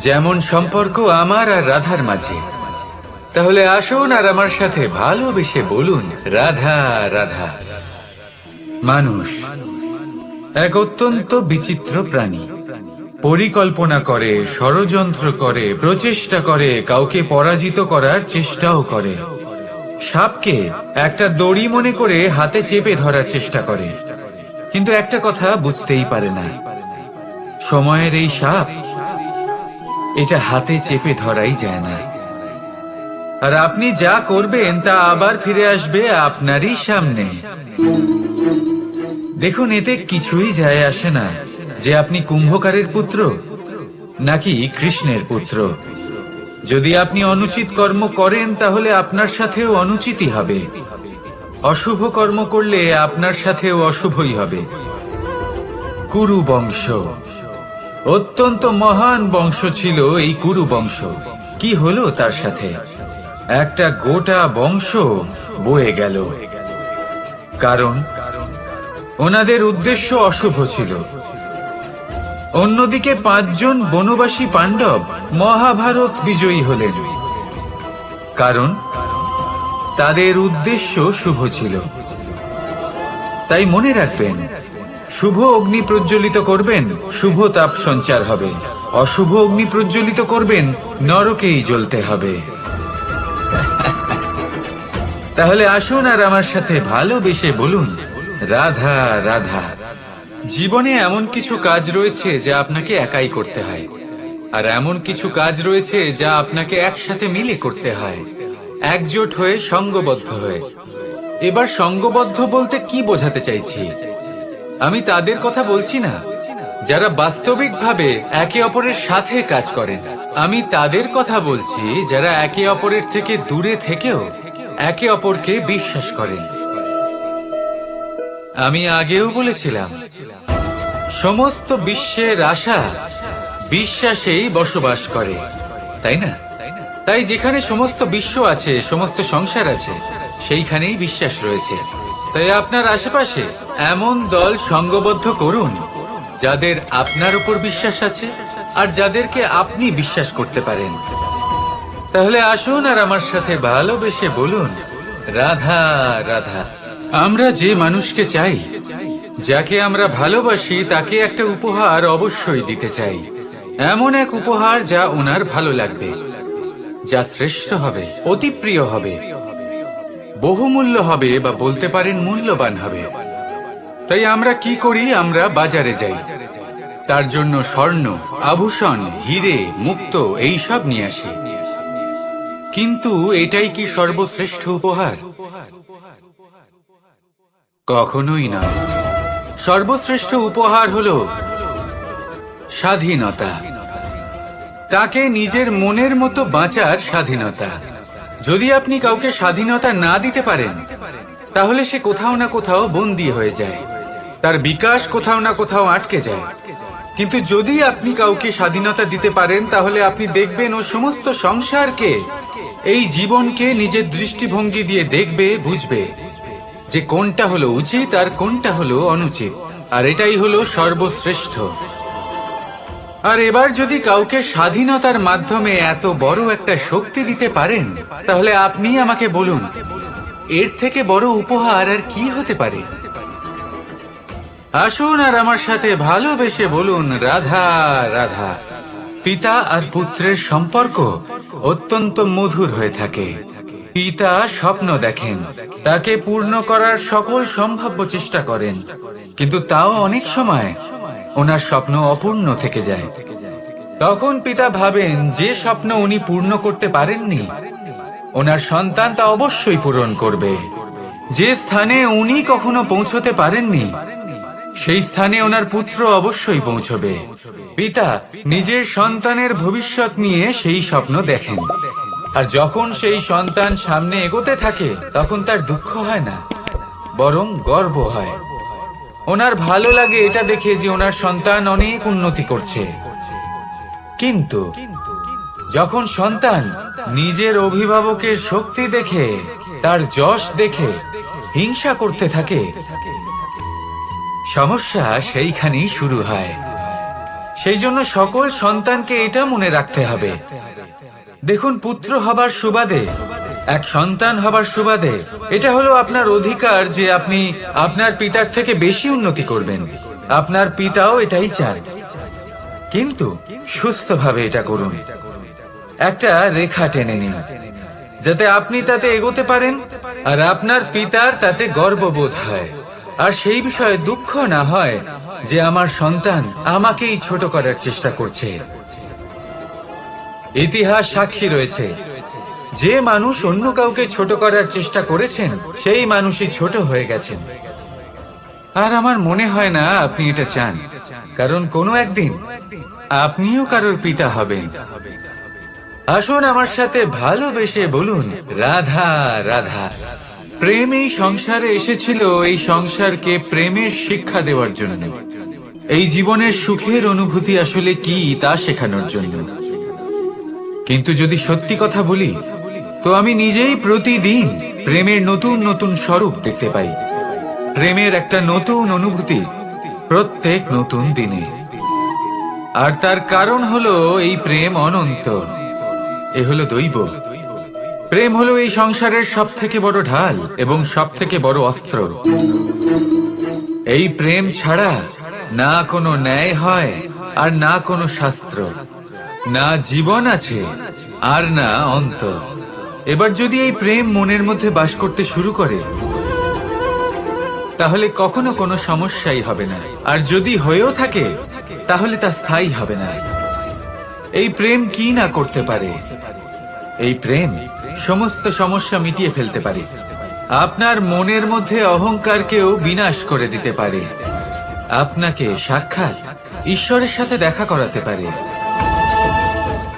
যেমন সম্পর্ক আমার আর রাধার মাঝে। তাহলে আসুন আর আমার সাথে ভালোবেসে বলুন, রাধা রাধা। মানুষ এক অত্যন্ত বিচিত্র প্রাণী। পরিকল্পনা করে, ষড়যন্ত্র করে, প্রচেষ্টা করে, কাউকে পরাজিত করার চেষ্টাও করে। সাপকে একটা দড়ি মনে করে হাতে চেপে ধরার চেষ্টা করে, কিন্তু একটা কথা বুঝতেই পারে না, সময়ের এই সাপ, এটা হাতে চেপে ধরাই যায় না। আর আপনি যা করবেন তা আবার ফিরে আসবে আপনারই সামনে। দেখুন, এতে কিছুই যায় আসে না যে আপনি কুম্ভকারের পুত্র নাকি কৃষ্ণের পুত্র। যদি আপনি অনুচিত কর্ম করেন, তাহলে আপনার সাথেও অনুচিতই হবে। অশুভ কর্ম করলে আপনার সাথেও অশুভই হবে। কুরু বংশ অত্যন্ত মহান বংশ ছিল। এই কুরু বংশ কি হলো তার সাথে? একটা গোটা বংশ বয়ে গেল, কারণ ওনাদের উদ্দেশ্য অশুভ ছিল। অন্যদিকে 5 জন বনবাসী পাণ্ডব মহাভারত বিজয়ী হলেন, কারণ তাদের উদ্দেশ্য শুভ ছিল। তাই মনে রাখবেন, শুভ অগ্নি প্রজ্বলিত করবেন, শুভ তাপ সঞ্চার হবে। অশুভ অগ্নি প্রজ্বলিত করবেন, নরকেই জ্বলতে হবে। তাহলে আসুন আর আমার সাথে ভালোবেসে বলুন, রাধা রাধা। জীবনে এমন কিছু কাজ রয়েছে যা আপনাকে একাই করতে হয়, আর এমন কিছু কাজ রয়েছে যা আপনাকে একসাথে মিলে করতে হয়, একজোট হয়ে, সঙ্গবদ্ধ হয়ে। এবার সঙ্গবদ্ধ বলতে কি বোঝাতে চাইছি? আমি তাদের কথা বলছি না যারা বাস্তবিকভাবে একে অপরের সাথে কাজ করেন। আমি তাদের কথা বলছি যারা একে অপরের থেকে দূরে থেকেও একে অপরকে বিশ্বাস করেন। আমি আগেও বলেছিলাম, সমস্ত বিশ্বের আশা বিশ্বাসেই বসবাস করে, তাই না? তাই যেখানে সমস্ত বিশ্ব আছে, সমস্ত সংসার আছে, সেইখানেই বিশ্বাস রয়েছে। তাই আপনার আশেপাশে এমন দল সঙ্গবদ্ধ করুন যাদের আপনার উপর বিশ্বাস আছে আর যাদেরকে আপনি বিশ্বাস করতে পারেন। তাহলে আসুন আর আমার সাথে ভালোবেসে বলুন, রাধা রাধা। আমরা যে মানুষকে চাই, যাকে আমরা ভালোবাসি, তাকে একটা উপহার অবশ্যই দিতে চাই। এমন এক উপহার যা ওনার ভালো লাগবে, যা শ্রেষ্ঠ হবে, অতি প্রিয় হবে, বহুমূল্য হবে, বা বলতে পারেন মূল্যবান হবে। তাই আমরা কি করি? আমরা বাজারে যাই, তার জন্য স্বর্ণ, আভূষণ, হিরে, মুক্ত এইসব নিয়ে আসি। কিন্তু এটাই কি সর্বশ্রেষ্ঠ উপহার? কখনোই নয়। সর্বশ্রেষ্ঠ উপহার হলো স্বাধীনতা, তাকে নিজের মনের মতো বাঁচার স্বাধীনতা। যদি আপনি কাউকে স্বাধীনতা না দিতে পারেন, তাহলে সে কোথাও না কোথাও বন্দী হয়ে যায়, তার বিকাশ কোথাও না কোথাও আটকে যায়। কিন্তু যদি আপনি কাউকে স্বাধীনতা দিতে পারেন, তাহলে আপনি দেখবেন ও সমস্ত সংসারকে, এই জীবনকে নিজের দৃষ্টিভঙ্গি দিয়ে দেখবে, বুঝবে যে কোনটা হলো উচিত আর কোনটা হলো অনুচিত। আর এটাই হলো সর্বশ্রেষ্ঠ। আর এবার যদি কাউকে স্বাধীনতার মাধ্যমে এত বড় একটা শক্তি দিতে পারেন, তাহলে আপনি আমাকে বলুন, এর থেকে বড় উপহার আর কি হতে পারে? আসুন আর আমার সাথে ভালোবেসে বলুন, রাধা রাধা। পিতা আর পুত্রের সম্পর্ক অত্যন্ত মধুর হয়ে থাকে। পিতা স্বপ্ন দেখেন, তাকে পূর্ণ করার সকল সম্ভাব্য চেষ্টা করেন, কিন্তু তাও অনেক সময় ওনার স্বপ্ন অপূর্ণ থেকে যায়। তখন পিতা ভাবেন যে স্বপ্ন উনি পূর্ণ করতে পারেননি, ওনার সন্তান তা অবশ্যই পূরণ করবে। যে স্থানে উনি কখনো পৌঁছতে পারেননি, সেই স্থানে ওনার পুত্র অবশ্যই পৌঁছবে। পিতা নিজের সন্তানের ভবিষ্যৎ নিয়ে সেই স্বপ্ন দেখেন, আর যখন সেই সন্তান সামনে এগোতে থাকে, তখন তার দুঃখ হয় না, বরং গর্ব হয়। ওনার ভালো লাগে এটা দেখে যে ওনার সন্তান অনেক উন্নতি করছে। কিন্তু যখন সন্তান নিজের অভিভাবকের শক্তি দেখে, তার যশ দেখে হিংসা করতে থাকে, সমস্যা সেইখানেই শুরু হয়। সেই জন্য সকল সন্তানকে এটা মনে রাখতে হবে, দেখুন, পুত্র হবার সুবাদে, এক সন্তান হবার সুবাদে এটা হলো আপনার অধিকার যে আপনি আপনার পিতার থেকে বেশি উন্নতি করবেন। আপনার পিতাও এটাই চান, কিন্তু সুস্থভাবে এটা করুন। একটা রেখা টেনে নিন, যাতে আপনি তাতে এগোতে পারেন আর আপনার পিতার তাতে গর্ববোধ হয়, আর সেই বিষয়ে দুঃখ না হয় যে আমার সন্তান আমাকেই ছোট করার চেষ্টা করছে। ইতিহাস সাক্ষী রয়েছে, যে মানুষ অন্য কাউকে ছোট করার চেষ্টা করেছেন, সেই মানুষই ছোট হয়ে গেছেন। আর আমার মনে হয় না আপনি এটা চান, কারণ কোনো একদিন আপনিও কারোর পিতা হবেন। আসুন আমার সাথে ভালোবেসে বলুন, রাধা রাধা। প্রেম এই সংসারে এসেছিল এই সংসারকে প্রেমের শিক্ষা দেওয়ার জন্য, এই জীবনের সুখের অনুভূতি আসলে কি তা শেখানোর জন্য। কিন্তু যদি সত্যি কথা বলি, তো আমি নিজেই প্রতিদিন প্রেমের নতুন নতুন স্বরূপ দেখতে পাই, প্রেমের একটা নতুন অনুভূতি প্রত্যেক নতুন দিনে। আর তার কারণ হলো এই প্রেম অনন্ত, এ হলো দৈব। প্রেম হলো এই সংসারের সব থেকে বড় ঢাল এবং সব থেকে বড় অস্ত্র। এই প্রেম ছাড়া না কোনো ন্যায় হয় আর না কোনো শাস্ত্র, না জীবন আছে আর না অন্ত। এবার যদি এই প্রেম মনের মধ্যে বাস করতে শুরু করে, তাহলে কখনো কোনো সমস্যাই হবে না, আর যদি হয়েও থাকে তাহলে তা স্থায়ী হবে না। এই প্রেম কি না করতে পারে? এই প্রেম সমস্ত সমস্যা মিটিয়ে ফেলতে পারে, আপনার মনের মধ্যে অহংকারকেও বিনাশ করে দিতে পারে, আপনাকে সাক্ষাৎ ঈশ্বরের সাথে দেখা করাতে পারে।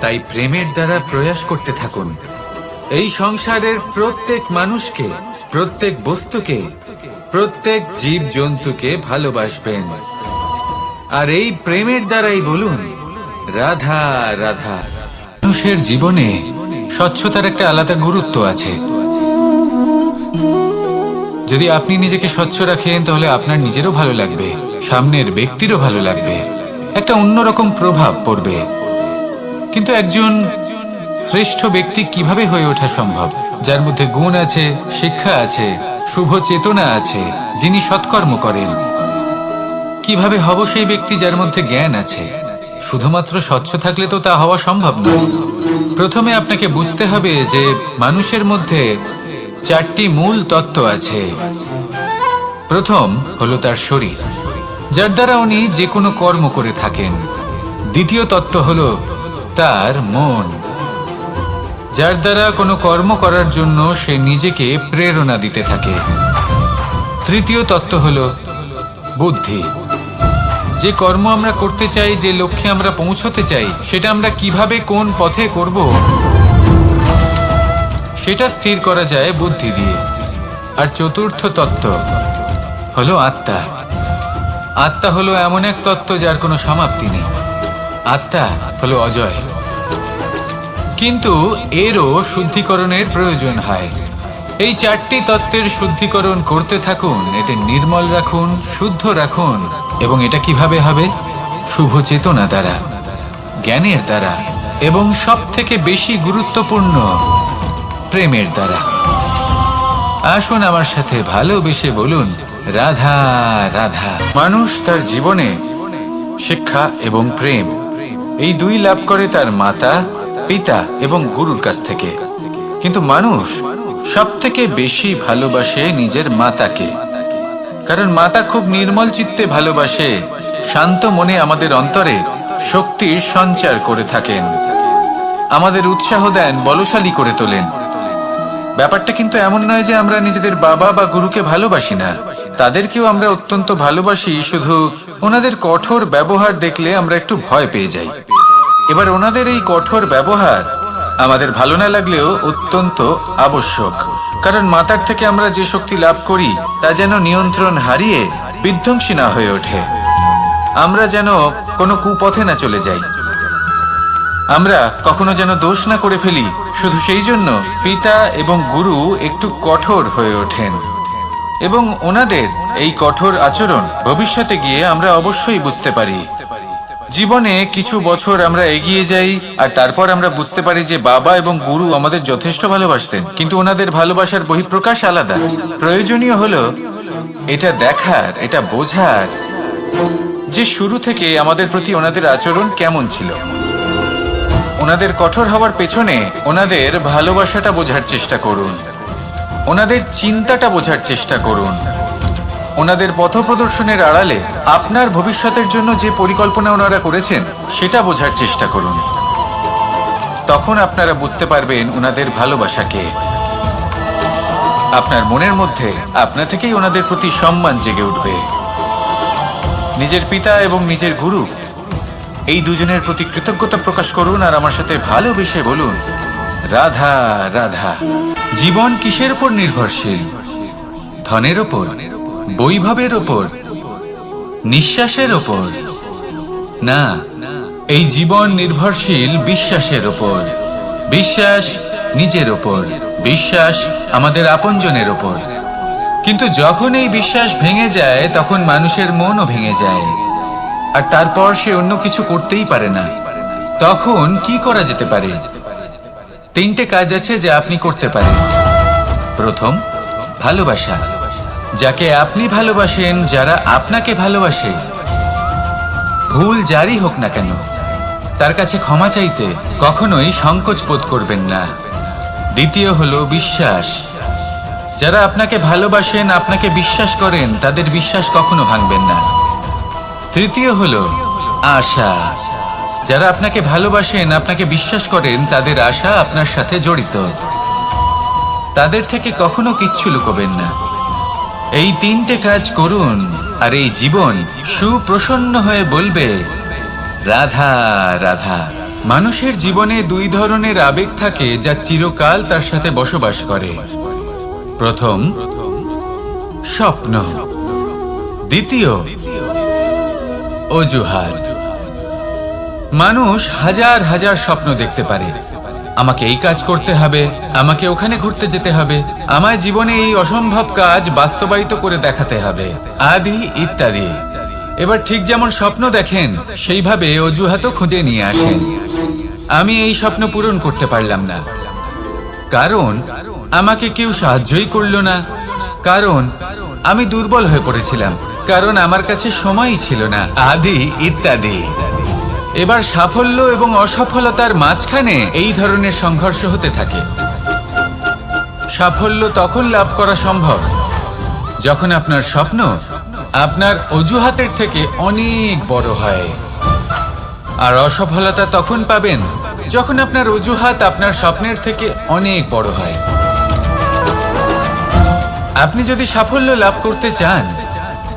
তাই প্রেমের দ্বারা প্রয়াস করতে থাকুন, এই সংসারের প্রত্যেক মানুষকে, প্রত্যেক বস্তুকে, প্রত্যেক জীব জন্তুকে ভালোবাসবেন। আর এই প্রেমের দ্বারাই বলুন, রাধা রাধা। মানুষের জীবনে স্বচ্ছতার একটা আলাদা গুরুত্ব আছে। যদি আপনি নিজেকে স্বচ্ছ রাখেন, তাহলে আপনার নিজেরও ভালো লাগবে, সামনের ব্যক্তিরও ভালো লাগবে, একটা অন্যরকম প্রভাব পড়বে। কিন্তু একজন শ্রেষ্ঠ ব্যক্তি কিভাবে হয়ে ওঠা সম্ভব? যার মধ্যে গুণ আছে, শিক্ষা আছে, শুভ চেতনা আছে, যিনি সৎকর্ম করেন। কিভাবে হব সেই ব্যক্তি যার মধ্যে জ্ঞান আছে? শুধুমাত্র স্বচ্ছ থাকলে তো তা হওয়া সম্ভব নয়। প্রথমে আপনাকে বুঝতে হবে যে মানুষের মধ্যে চারটি মূল তত্ত্ব আছে। প্রথম হলো তার শরীর, যার দ্বারা উনি যে কোনো কর্ম করে থাকেন। দ্বিতীয় তত্ত্ব হলো তার মন, যার দ্বারা কোনো কর্ম করার জন্য সে নিজেকে প্রেরণা দিতে থাকে। তৃতীয় তত্ত্ব হলো বুদ্ধি। যে কর্ম আমরা করতে চাই, যে লক্ষ্যে আমরা পৌঁছতে চাই, সেটা আমরা কিভাবে কোন পথে করব সেটা স্থির করা যায় বুদ্ধি দিয়ে। আর চতুর্থ তত্ত্ব হলো আত্মা। আত্মা হলো এমন এক তত্ত্ব যার কোনো সমাপ্তি নেই। আত্মা হলো অজয়, কিন্তু এরও শুদ্ধিকরণের প্রয়োজন হয়। এই চারটি তত্ত্বের শুদ্ধিকরণ করতে থাকুন, এতে নির্মল রাখুন, শুদ্ধ রাখুন। এবং এটা কিভাবে হবে? শুভ চেতনা দ্বারা, জ্ঞানের দ্বারা, এবং সব থেকে বেশি গুরুত্বপূর্ণ প্রেমের দ্বারা। আসুন আমার সাথে ভালোবেসে বলুন, রাধা রাধা। মানুষ তার জীবনে শিক্ষা এবং প্রেম এই দুই লাভ করে তার মাতা, পিতা এবং গুরুর কাছ থেকে। কিন্তু মানুষ সব থেকে বেশি ভালোবাসে নিজের মাতাকে, কারণ মাতা খুব নির্মল চিত্তে ভালোবাসে, শান্ত মনে আমাদের অন্তরে শক্তির সঞ্চার করে থাকেন, আমাদের উৎসাহ দেন, বলশালী করে তোলেন। ব্যাপারটা কিন্তু এমন নয় যে আমরা নিজেদের বাবা বা গুরুকে ভালোবাসি না, তাদেরকেও আমরা অত্যন্ত ভালোবাসি, শুধু ওনাদের কঠোর ব্যবহার দেখলে আমরা একটু ভয় পেয়ে যাই। এবার ওনাদের এই কঠোর ব্যবহার আমাদের ভালো না লাগলেও অত্যন্ত আবশ্যক, কারণ মাতার থেকে আমরা যে শক্তি লাভ করি তা যেন নিয়ন্ত্রণ হারিয়ে বিধ্বংসী না হয়ে ওঠে, আমরা যেন কোনো কুপথে না চলে যাই, আমরা কখনো যেন দোষ না করে ফেলি। শুধু সেই জন্য পিতা এবং গুরু একটু কঠোর হয়ে ওঠেন, এবং ওনাদের এই কঠোর আচরণ ভবিষ্যতে গিয়ে আমরা অবশ্যই বুঝতে পারি। জীবনে কিছু বছর আমরা এগিয়ে যাই আর তারপর আমরা বুঝতে পারি যে বাবা এবং গুরু আমাদের যথেষ্ট ভালোবাসতেন, কিন্তু ওনাদের ভালোবাসার বহিঃপ্রকাশ আলাদা। প্রয়োজনীয় হলো এটা দেখার, এটা বোঝার যে শুরু থেকে আমাদের প্রতি ওনাদের আচরণ কেমন ছিল। ওনাদের কঠোর হওয়ার পেছনে ওনাদের ভালোবাসাটা বোঝার চেষ্টা করুন, ওনাদের চিন্তাটা বোঝার চেষ্টা করুন, ওনাদের পথপ্রদর্শনের আড়ালে আপনার ভবিষ্যতের জন্য যে পরিকল্পনা ওনারা করেছেন সেটা বোঝার চেষ্টা করুন। তখন আপনারা বুঝতে পারবেন ওনাদের ভালোবাসাকে। আপনার মনের মধ্যে আপনা থেকেই ওনাদের প্রতি সম্মান জেগে উঠবে। নিজের পিতা এবং নিজের গুরু এই দুজনের প্রতি কৃতজ্ঞতা প্রকাশ করুন আর আমার সাথে ভালোবেসে বলুন, রাধা রাধা। জীবন কিসের উপর নির্ভরশীল? ধনের ওপর, বৈভবের ওপর, নিঃশ্বাসের ওপর? না, এই জীবন নির্ভরশীল বিশ্বাসের ওপর। বিশ্বাস নিজের ওপর, বিশ্বাস আমাদের আপনজনের ওপর। কিন্তু যখন এই বিশ্বাস ভেঙে যায় তখন মানুষের মনও ভেঙে যায়, আর তারপর সে অন্য কিছু করতেই পারে না। তখন কি করা যেতে পারে? তিনটে কাজ আছে যা আপনি করতে পারেন। প্রথম, ভালোবাসা। যাকে আপনি ভালোবাসেন, যারা আপনাকে ভালোবাসে, ভুল যারই হোক না কেন, তার কাছে ক্ষমা চাইতে কখনোই সংকোচ বোধ করবেন না। দ্বিতীয় হলো বিশ্বাস। যারা আপনাকে ভালোবাসেন, আপনাকে বিশ্বাস করেন, তাদের বিশ্বাস কখনো ভাঙবেন না। তৃতীয় হলো আশা। যারা আপনাকে ভালোবাসেন, আপনাকে বিশ্বাস করেন, তাদের আশা আপনার সাথে জড়িত, তাদের থেকে কখনো কিচ্ছু লুকোবেন না। এই তিনটে কাজ করুন আর এই জীবন সুপ্রসন্ন হয়ে বলবে, রাধা রাধা। মানুষের জীবনে দুই ধরনের আবেগ থাকে যা চিরকাল তার সাথে বসবাস করে। প্রথম, স্বপ্ন। দ্বিতীয়, অজুহাত। মানুষ হাজার হাজার স্বপ্ন দেখতে পারে। আমাকে এই কাজ করতে হবে, আমাকে ওখানে ঘুরতে যেতে হবে, আমায় জীবনে এই অসম্ভব কাজ বাস্তবায়িত করে দেখাতে হবে, আদি ইত্যাদি। এবার ঠিক যেমন স্বপ্ন দেখেন সেইভাবে অজুহাতও খুঁজে নিয়ে আসেন। আমি এই স্বপ্ন পূরণ করতে পারলাম না, কারণ আমাকে কেউ সাহায্যই করলো না, কারণ আমি দুর্বল হয়ে পড়েছিলাম, কারণ আমার কাছে সময়ই ছিল না, আদি ইত্যাদি। এবার সাফল্য এবং অসফলতার মাঝখানে এই ধরনের সংঘর্ষ হতে থাকে। সাফল্য তখন লাভ করা সম্ভব যখন আপনার স্বপ্ন আপনার অজুহাতের থেকে অনেক বড় হয়, আর অসফলতা তখন পাবেন যখন আপনার অজুহাত আপনার স্বপ্নের থেকে অনেক বড় হয়। আপনি যদি সাফল্য লাভ করতে চান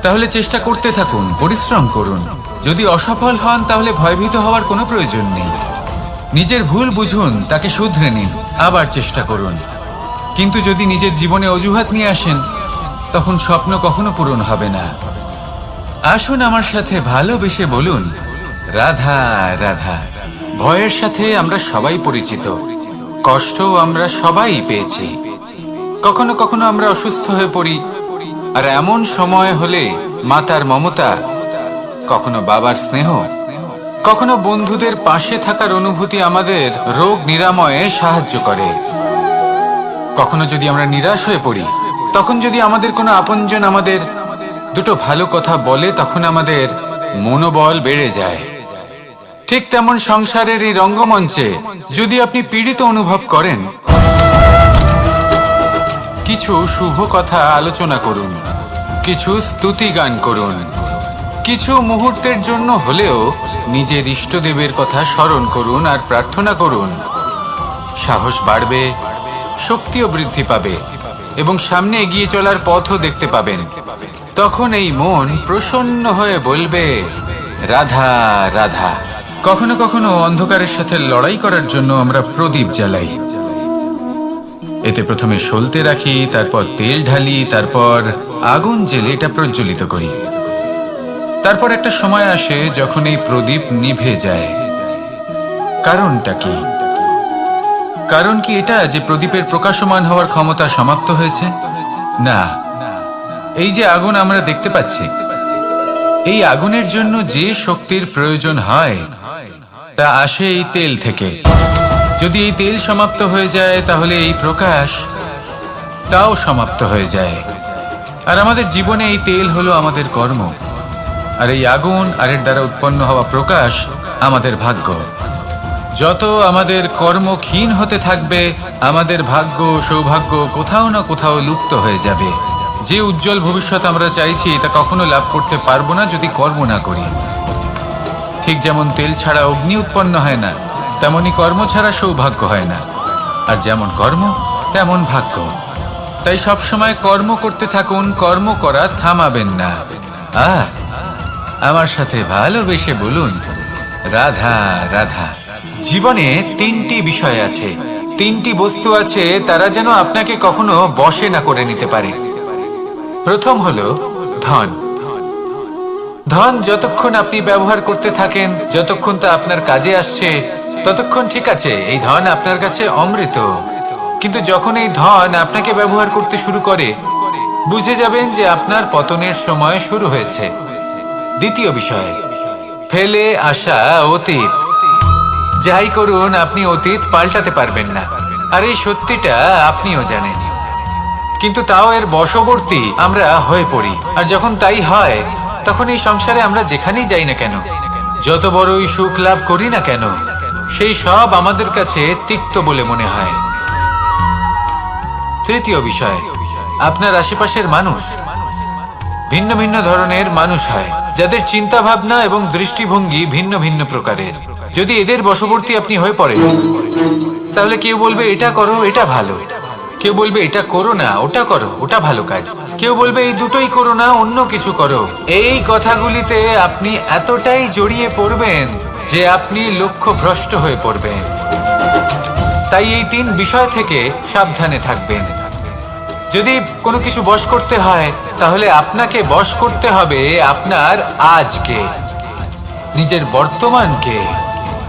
তাহলে চেষ্টা করতে থাকুন, পরিশ্রম করুন। যদি অসফল হন তাহলে ভয়ভীত হওয়ার কোনো প্রয়োজন নেই। নিজের ভুল বুঝুন, তাকে শুধরে নিন, আবার চেষ্টা করুন। কিন্তু যদি নিজের জীবনে অজুহাত নিয়ে আসেন তখন স্বপ্ন কখনো পূরণ হবে না। আসুন আমার সাথে ভালোবেসে বলুন, রাধা রাধা। ভয়ের সাথে আমরা সবাই পরিচিত, কষ্টও আমরা সবাই পেয়েছি। কখনো কখনো আমরা অসুস্থ হয়ে পড়ি, আর এমন সময় হলে মাতার মমতা, কখনো বাবার স্নেহ, কখনো বন্ধুদের পাশে থাকার অনুভূতি আমাদের রোগ নিরাময়ে সাহায্য করে। কখনো যদি আমরা নিরাশ হয়ে পড়ি, তখন যদি আমাদের কোনো আপনজন আমাদের দুটো ভালো কথা বলে, তখন আমাদের মনোবল বেড়ে যায়। ঠিক তেমন সংসারের এই রঙ্গমঞ্চে যদি আপনি পীড়িত অনুভব করেন, কিছু শুভ কথা আলোচনা করুন, কিছু স্তুতি গান করুন, কিছু মুহূর্তের জন্য হলেও নিজের ইষ্টদেবের কথা স্মরণ করুন আর প্রার্থনা করুন। সাহস বাড়বে, শক্তিও বৃদ্ধি পাবে এবং সামনে এগিয়ে চলার পথও দেখতে পাবেন। তখন এই মন প্রসন্ন হয়ে বলবে, রাধা রাধা। কখনো কখনো অন্ধকারের সাথে লড়াই করার জন্য আমরা প্রদীপ জ্বালাই। এতে প্রথমে সলতে রাখি, তারপর তেল ঢালি, তারপর আগুন জেলে এটা প্রজ্বলিত করি। তারপর একটা সময় আসে যখন এই প্রদীপ নিভে যায়। কারণটা কি? কারণ কি এটা যে প্রদীপের প্রকাশমান হওয়ার ক্ষমতা সমাপ্ত হয়েছে? না, এই যে আগুন আমরা দেখতে পাচ্ছি, এই আগুনের জন্য যে শক্তির প্রয়োজন হয় তা আসে এই তেল থেকে। যদি এই তেল সমাপ্ত হয়ে যায় তাহলে এই প্রকাশ তাও সমাপ্ত হয়ে যায়। আর আমাদের জীবনে এই তেল হলো আমাদের কর্ম, আর এই আগুন আর এর দ্বারা উৎপন্ন হওয়া প্রকাশ আমাদের ভাগ্য। যত আমাদের কর্ম ক্ষীণ হতে থাকবে, আমাদের ভাগ্য সৌভাগ্য কোথাও না কোথাও লুপ্ত হয়ে যাবে। যে উজ্জ্বল ভবিষ্যৎ আমরা চাইছি তা কখনো লাভ করতে পারবো না যদি কর্ম না করি। ঠিক যেমন তেল ছাড়া অগ্নি উৎপন্ন হয় না, তেমনি কর্ম ছাড়া সৌভাগ্য হয় না। আর যেমন কর্ম তেমন ভাগ্য। তাই সবসময় কর্ম করতে থাকুন, কর্ম করা থামাবেন না। আর আমার সাথে ভালোবেসে বলুন, রাধা রাধা। জীবনে তিনটি বিষয় আছে, তিনটি বস্তু আছে, তারা যেন আপনাকে কখনো বশে না করে নিতে পারে। প্রথম হলো ধন। ধন যতক্ষণ আপনি ব্যবহার করতে থাকেন, যতক্ষণ তা আপনার কাজে আসছে, ততক্ষণ ঠিক আছে, এই ধন আপনার কাছে অমৃত। কিন্তু যখন এই ধন আপনাকে ব্যবহার করতে শুরু করে, বুঝে যাবেন যে আপনার পতনের সময় শুরু হয়েছে। দ্বিতীয় বিষয়, ফেলে আসা অতীত। যাই করুন, আপনি অতীত পাল্টাতে পারবেন না, আর এই সত্যিটা আপনিও জানেন। কিন্তু তাও এর বশবর্তী আমরা হয়ে পড়ি। আর যখন তাই হয়, তখন এই সংসারে আমরা যেখানেই যাই না কেন, যত বড়ই সুখ লাভ করি না কেন, সেই সব আমাদের কাছে তিক্ত বলে মনে হয়। তৃতীয় বিষয়, আপনার আশেপাশের মানুষ ভিন্ন ভিন্ন ধরনের মানুষ হয়, যাদের চিন্তা ভাবনা এবং দৃষ্টিভঙ্গি ভিন্ন ভিন্ন প্রকারের। যদি এদের বশবর্তী আপনি হয়ে পড়েন, তাহলে কেউ বলবে এটা করো, এটা ভালো। কেউ বলবে এটা করো না, ওটা করো, ওটা ভালো কাজ। কেউ বলবে এই দুটোই করো না, অন্য কিছু করো। এই কথাগুলিতে আপনি এতটাই জড়িয়ে পড়বেন যে আপনি লক্ষ্যভ্রষ্ট হয়ে পড়বেন। তাই এই তিন বিষয় থেকে সাবধানে থাকবেন। যদি কোনো কিছু বশ করতে হয়, তাহলে আপনাকে বশ করতে হবে আপনার আজকে, নিজের বর্তমানকে।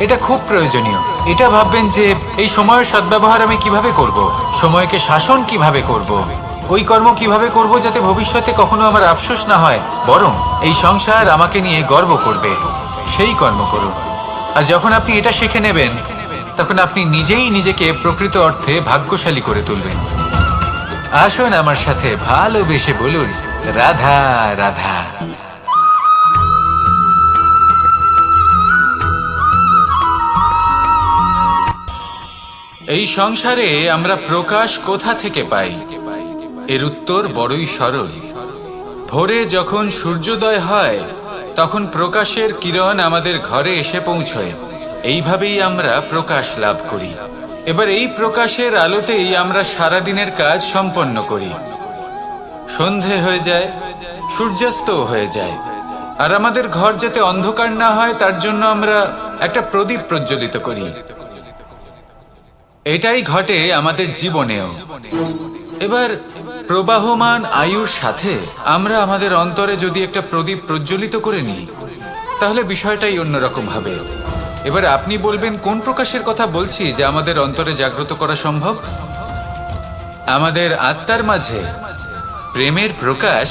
এটা খুব প্রয়োজনীয়। এটা ভাববেন যে এই সময়ের সদ্ব্যবহার আমি কিভাবে করব, সময়কে শাসন কিভাবে করব, ওই কর্ম কিভাবে করব যাতে ভবিষ্যতে কখনো আমার আফসোস না হয়, বরং এই সংসার আমাকে নিয়ে গর্ব করবে, সেই কর্ম করুন। আর যখন আপনি এটা শিখে নেবেন, তখন আপনি নিজেই নিজেকে প্রকৃত অর্থে ভাগ্যশালী করে তুলবেন। আসুন আমার সাথে ভালোবেসে বলুন, রাধা রাধা। এই সংসারে আমরা প্রকাশ কোথা থেকে পাই? এর উত্তর বড়ই সরল। ভোরে যখন সূর্যোদয় হয়, তখন প্রকাশের কিরণ আমাদের ঘরে এসে পৌঁছয়। এইভাবেই আমরা প্রকাশ লাভ করি। এবার এই প্রকাশের আলোতেই আমরা সারাদিনের কাজ সম্পন্ন করি। সন্ধে হয়ে যায়, সূর্যাস্ত হয়ে যায়। আর আমাদের ঘর যাতে অন্ধকার না হয় তার জন্য আমরা একটা প্রদীপ প্রজ্বলিত করি। এটাই ঘটে আমাদের জীবনেও। এবার প্রবাহমান আয়ুর সাথে আমরা আমাদের অন্তরে যদি একটা প্রদীপ প্রজ্বলিত করে নিই, তাহলে বিষয়টাই অন্যরকম হবে। এবার আপনি বলবেন কোন প্রকাশের কথা বলছি যা আমাদের অন্তরে জাগ্রত করা সম্ভব? আমাদের আত্মার মাঝে প্রেমের প্রকাশ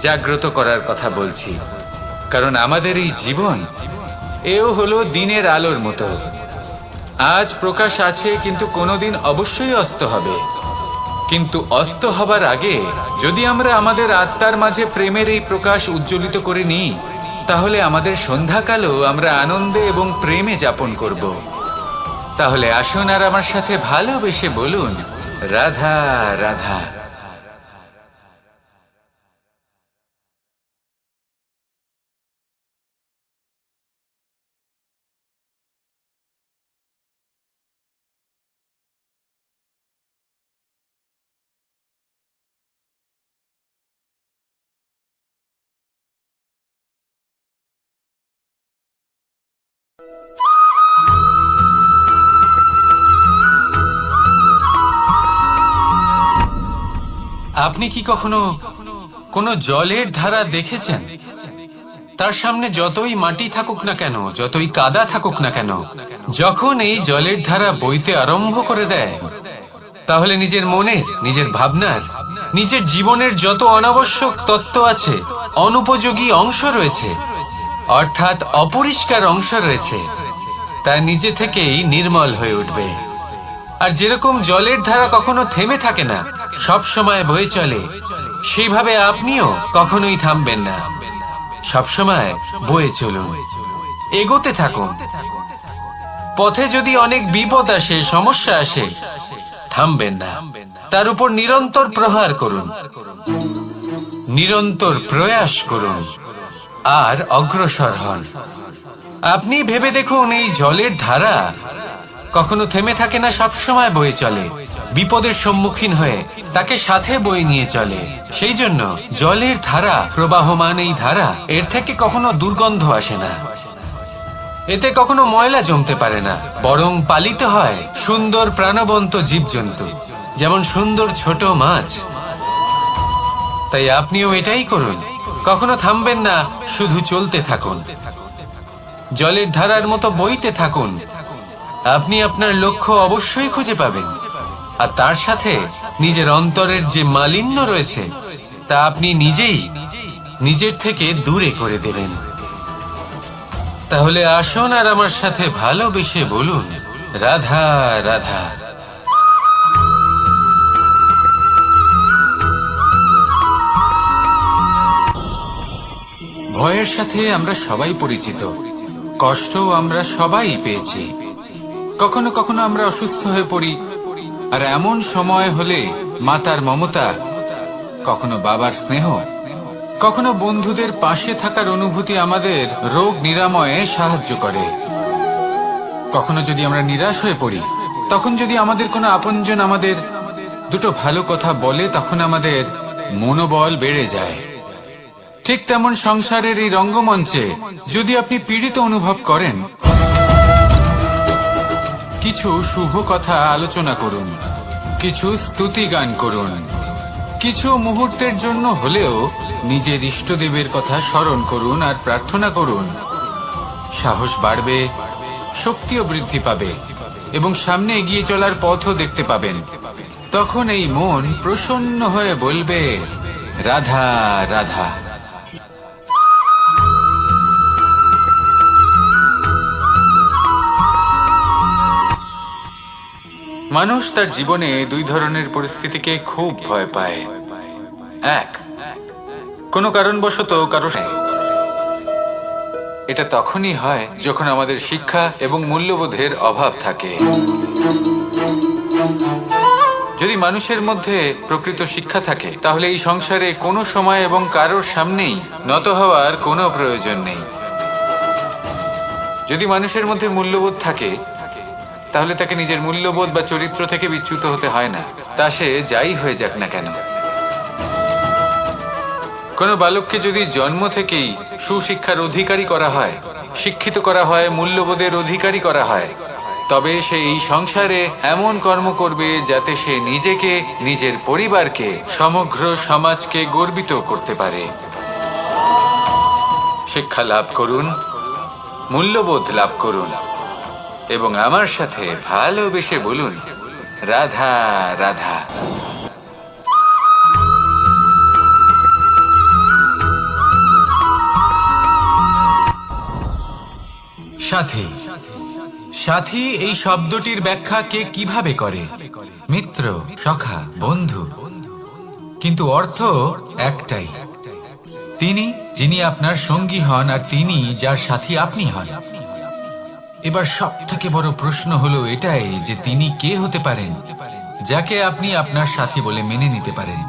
জাগ্রত করার কথা বলছি। কারণ আমাদের এই জীবন এও হলো দিনের আলোর মতো। আজ প্রকাশ আছে, কিন্তু কোনোদিন অবশ্যই অস্ত হবে। কিন্তু অস্ত হবার আগে যদি আমরা আমাদের আত্মার মাঝে প্রেমের এই প্রকাশ উজ্জ্বলিত করে নিই, তাহলে আমাদের সন্ধ্যাকালও আমরা আনন্দে এবং প্রেমে যাপন করব। তাহলে আসুন আর আমার সাথে ভালোবেসে বলুন, রাধা রাধা। আপনি কি কখনো কোনো জলের ধারা দেখেছেন? তার সামনে যতই মাটি থাকুক না কেন, যতই কাদা থাকুক না কেন, যখন এই জলের ধারা বইতে আরম্ভ করে দেয়, তাহলে নিজের মনের, নিজের ভাবনার, নিজের জীবনের যত অনাবশ্যক তত্ত্ব আছে, অনুপযোগী অংশ রয়েছে, অর্থাৎ অপরিষ্কার অংশ রয়েছে, তা নিজে থেকেই নির্মল হয়ে উঠবে। আর যেরকম জলের ধারা কখনো থেমে থাকে না, সব সময় বয়ে চলে, সেইভাবে আপনিও কখনোই থামবেন না। সবসময় বয়ে চলুন, এগোতে থাকুন। পথে যদি অনেক বিপদ আসে, সমস্যা আসে, থামবেন না, তার উপর নিরন্তর প্রহার করুন, নিরন্তর প্রয়াস করুন আর অগ্রসর হন। আপনি ভেবে দেখুন, এই জলের ধারা কখনো থেমে থাকে না, সবসময় বয়ে চলে, বিপদের সম্মুখীন হয়ে তাকে সাথে বয়ে নিয়ে চলে। সেই জন্য জলের ধারা, প্রবাহমান এই ধারা, এর থেকে কখনো দুর্গন্ধ আসে না, এতে কখনো ময়লা জমতে পারে না, বরং পালিত হয় সুন্দর প্রাণবন্ত জীবজন্তু, যেমন সুন্দর ছোট মাছ। তাই আপনিও এটাই করুন, কখনো থামবেন না, শুধু চলতে থাকুন, জলের ধারার মতো বইতে থাকুন। আপনি আপনার লক্ষ্য অবশ্যই খুঁজে পাবেন, আর তার সাথে নিজের অন্তরের যে মালিন্য রয়েছে তা আপনি নিজেই নিজের থেকে দূরে করে দেবেন। তাহলে আসুন আর আমার সাথে ভালোবেসে বলুন, রাধা রাধা। ভয়ের সাথে আমরা সবাই পরিচিত, কষ্টও আমরা সবাই পেয়েছি। কখনো কখনো আমরা অসুস্থ হয়ে পড়ি, আর এমন সময় হলে মাতার মমতা, কখনো বাবার স্নেহ, কখনো বন্ধুদের পাশে থাকার অনুভূতি আমাদের রোগ নিরাময়ে সাহায্য করে। কখনো যদি আমরা নিরাশ হয়ে পড়ি, তখন যদি আমাদের কোনো আপনজন আমাদের দুটো ভালো কথা বলে, তখন আমাদের মনোবল বেড়ে যায়। ঠিক তেমন সংসারের এই রঙ্গমঞ্চে যদি আপনি পীড়িত অনুভব করেন, কিছু শুভ কথা আলোচনা করুন, কিছু স্তুতি গান করুন, কিছু মুহূর্তের জন্য হলেও নিজের ইষ্টদেবের কথা স্মরণ করুন আর প্রার্থনা করুন। সাহস বাড়বে, শক্তিও বৃদ্ধি পাবে এবং সামনে এগিয়ে চলার পথও দেখতে পাবেন। তখন এই মন প্রসন্ন হয়ে বলবে, রাধা রাধা। মানুষ তার জীবনে দুই ধরনের পরিস্থিতিকে খুব ভয় পায়। এক, কোনো কারণবশত কারো সাথে। এটা তখনই হয় যখন আমাদের শিক্ষা এবং মূল্যবোধের অভাব থাকে। যদি মানুষের মধ্যে প্রকৃত শিক্ষা থাকে, তাহলে এই সংসারে কোনো সময় এবং কারোর সামনেই নত হওয়ার কোনো প্রয়োজন নেই। যদি মানুষের মধ্যে মূল্যবোধ থাকে, তাহলে তাকে নিজের মূল্যবোধ বা চরিত্র থেকে বিচ্যুত হতে হয় না, তা সে যাই হয়ে যাক না কেন। কোনো বালককে যদি জন্ম থেকেই সুশিক্ষার অধিকারী করা হয়, শিক্ষিত করা হয়, মূল্যবোধের অধিকারী করা হয়, তবে সে এই সংসারে এমন কর্ম করবে যাতে সে নিজেকে, নিজের পরিবারকে, সমগ্র সমাজকে গর্বিত করতে পারে। শিক্ষা লাভ করুন, মূল্যবোধ লাভ করুন এবং আমার সাথে ভালোবেসে বলুন, রাধা রাধা। সাথী, সাথী এই শব্দটির ব্যাখ্যা কে কিভাবে করে? মিত্র, সখা, বন্ধু। কিন্তু অর্থ একটাই, তিনি যিনি আপনার সঙ্গী হন আর তিনি যার সাথী আপনি হন। এবার সব থেকে বড় প্রশ্ন হলো এটাই যে তিনি কে হতে পারেন যাকে আপনি আপনার সাথী বলে মেনে নিতে পারেন,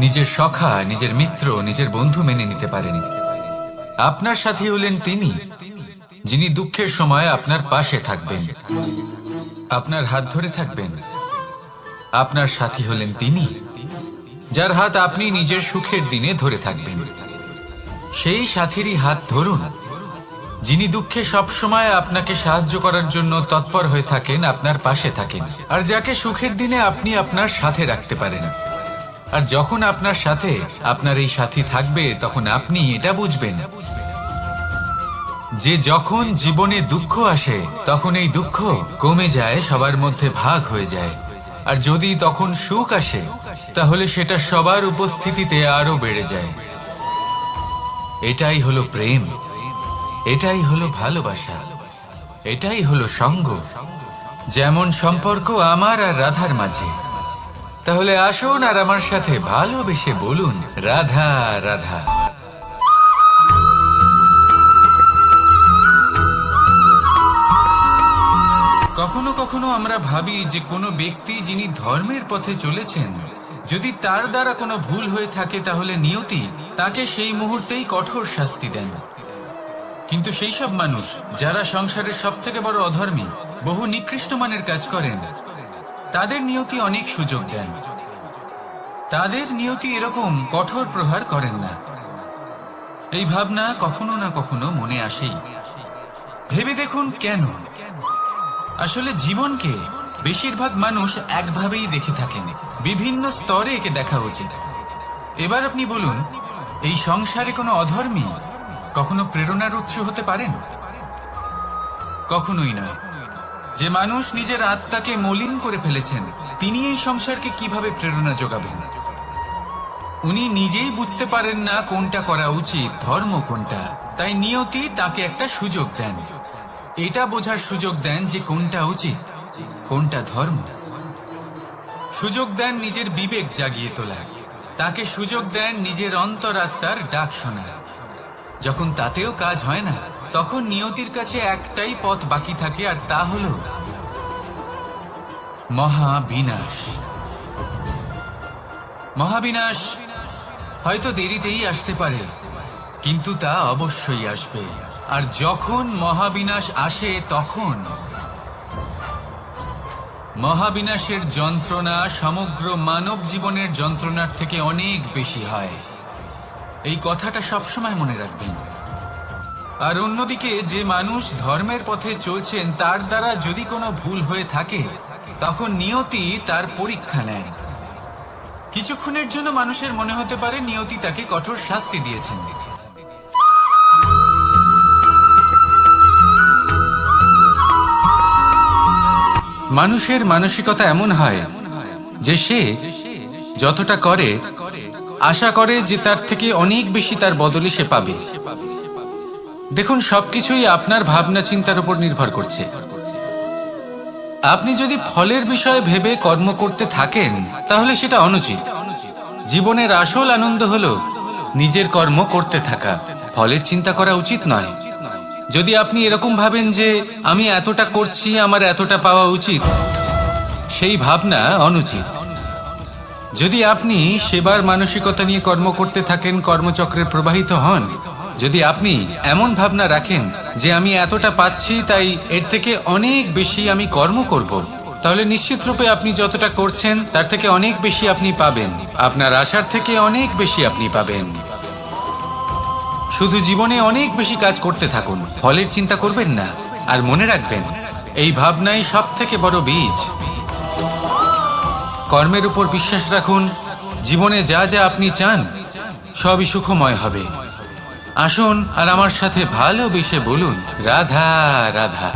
নিজের সখা, নিজের মিত্র, নিজের বন্ধু মেনে নিতে পারেন। আপনার সাথী হলেন তিনি যিনি দুঃখের সময় আপনার পাশে থাকবেন, আপনার হাত ধরে থাকবেন। আপনার সাথী হলেন তিনি যার হাত আপনি নিজের সুখের দিনে ধরে থাকবেন। সেই সাথীরই হাত ধরুন যিনি দুঃখে সবসময় আপনাকে সাহায্য করার জন্য তৎপর হয়ে থাকেন, আপনার পাশে থাকেন, আর যাকে সুখের দিনে আপনি আপনার সাথে রাখতে পারেন। আর যখন আপনার সাথে আপনার এই সাথী থাকবে তখন আপনি এটা বুঝবেন যে যখন জীবনে দুঃখ আসে তখন এই দুঃখ কমে যায়, সবার মধ্যে ভাগ হয়ে যায়। আর যদি তখন সুখ আসে তাহলে সেটা সবার উপস্থিতিতে আরো বেড়ে যায়। এটাই হলো প্রেম, এটাই হলো ভালোবাসা, এটাই হলো সঙ্গ। যেমন সম্পর্ক আমার আর রাধার মাঝে। তাহলে আসুন আর আমার সাথে ভালোবেসে বলুন, রাধা রাধা। কখনো কখনো আমরা ভাবি যে কোনো ব্যক্তি যিনি ধর্মের পথে চলেছেন, যদি তার দ্বারা কোনো ভুল হয়ে থাকে তাহলে নিয়তি তাকে সেই মুহূর্তেই কঠোর শাস্তি দেন। কিন্তু সেই সব মানুষ যারা সংসারের সব থেকে বড় অধর্মী, বহু নিকৃষ্ট মানের কাজ করেন, তাদের নিয়তি অনেক সুযোগ দেন। তাদের নিয়তি এরকম কঠোর প্রহার করেন না। এই ভাবনা কখনো না কখনো মনে আসেই। ভেবে দেখুন কেন? আসলে জীবনকে বেশিরভাগ মানুষ একভাবেই দেখে থাকেন, বিভিন্ন স্তরে একে দেখা উচিত। এবার আপনি বলুন, এই সংসারে কোনো অধর্মী কখনো প্রেরণার উৎস হতে পারেন? কখনোই নয়। যে মানুষ নিজের আত্মাকে মলিন করে ফেলেছেন, তিনি এই সংসারকে কিভাবে প্রেরণা যোগাবেন? উনি নিজেই বুঝতে পারেন না কোনটা করা উচিত, ধর্ম কোনটা। তাই নিয়তি তাকে একটা সুযোগ দেন, এটা বোঝার সুযোগ দেন যে কোনটা উচিত, কোনটা ধর্ম। সুযোগ দেন নিজের বিবেক জাগিয়ে তোলার, তাকে সুযোগ দেন নিজের অন্তরাত্মার ডাক শোনার। যখন তাতেও কাজ হয় না, তখন নিয়তির কাছে একটাই পথ বাকি থাকে, আর তা হলো মহাবিনাশ। মহাবিনাশ হয়তো দেরিতেই আসতে পারে, কিন্তু তা অবশ্যই আসবে। আর যখন মহাবিনাশ আসে তখন মহাবিনাশের যন্ত্রণা সমগ্র মানব জীবনের যন্ত্রণার থেকে অনেক বেশি হয়। এই কথাটা সবসময় মনে রাখবেন। আর অন্যদিকে যে মানুষ ধর্মের পথে চলছেন, তার দ্বারা যদি কোনো ভুল হয়ে থাকে তখন নিয়তি তার পরীক্ষা নেয়। কিছুক্ষণের জন্য মানুষের মনে হতে পারে নিয়তি তাকে কঠোর শাস্তি দিয়েছেন। মানুষের মানসিকতা এমন হয় যে সে যতটা করে আশা করে যে তার থেকে অনেক বেশি তার বদলে সে পাবে। দেখুন, সবকিছুই আপনার ভাবনা চিন্তার উপর নির্ভর করছে। আপনি যদি ফলের বিষয়ে ভেবে কর্ম করতে থাকেন তাহলে সেটা অনুচিত। জীবনের আসল আনন্দ হলো নিজের কর্ম করতে থাকা, ফলের চিন্তা করা উচিত নয়। যদি আপনি এরকম ভাবেন যে আমি এতটা করছি, আমার এতটা পাওয়া উচিত, সেই ভাবনা অনুচিত। যদি আপনি সেবার মানসিকতা নিয়ে কর্ম করতে থাকেন, কর্মচক্রে প্রবাহিত হন, যদি আপনি এমন ভাবনা রাখেন যে আমি এতটা পাচ্ছি তাই এর থেকে অনেক বেশি আমি কর্ম করব, তাহলে নিশ্চিত রূপে আপনি যতটা করছেন তার থেকে অনেক বেশি আপনি পাবেন, আপনার আশার থেকে অনেক বেশি আপনি পাবেন। শুধু জীবনে অনেক বেশি কাজ করতে থাকুন, ফলের চিন্তা করবেন না। আর মনে রাখবেন, এই ভাবনাই সব থেকে বড় বীজ। কর্মের উপর বিশ্বাস রাখুন, জীবনে যা যা আপনি চান সবই সুখময় হবে। আসুন আর আমার সাথে ভালোবেসে বলুন, রাধা রাধা।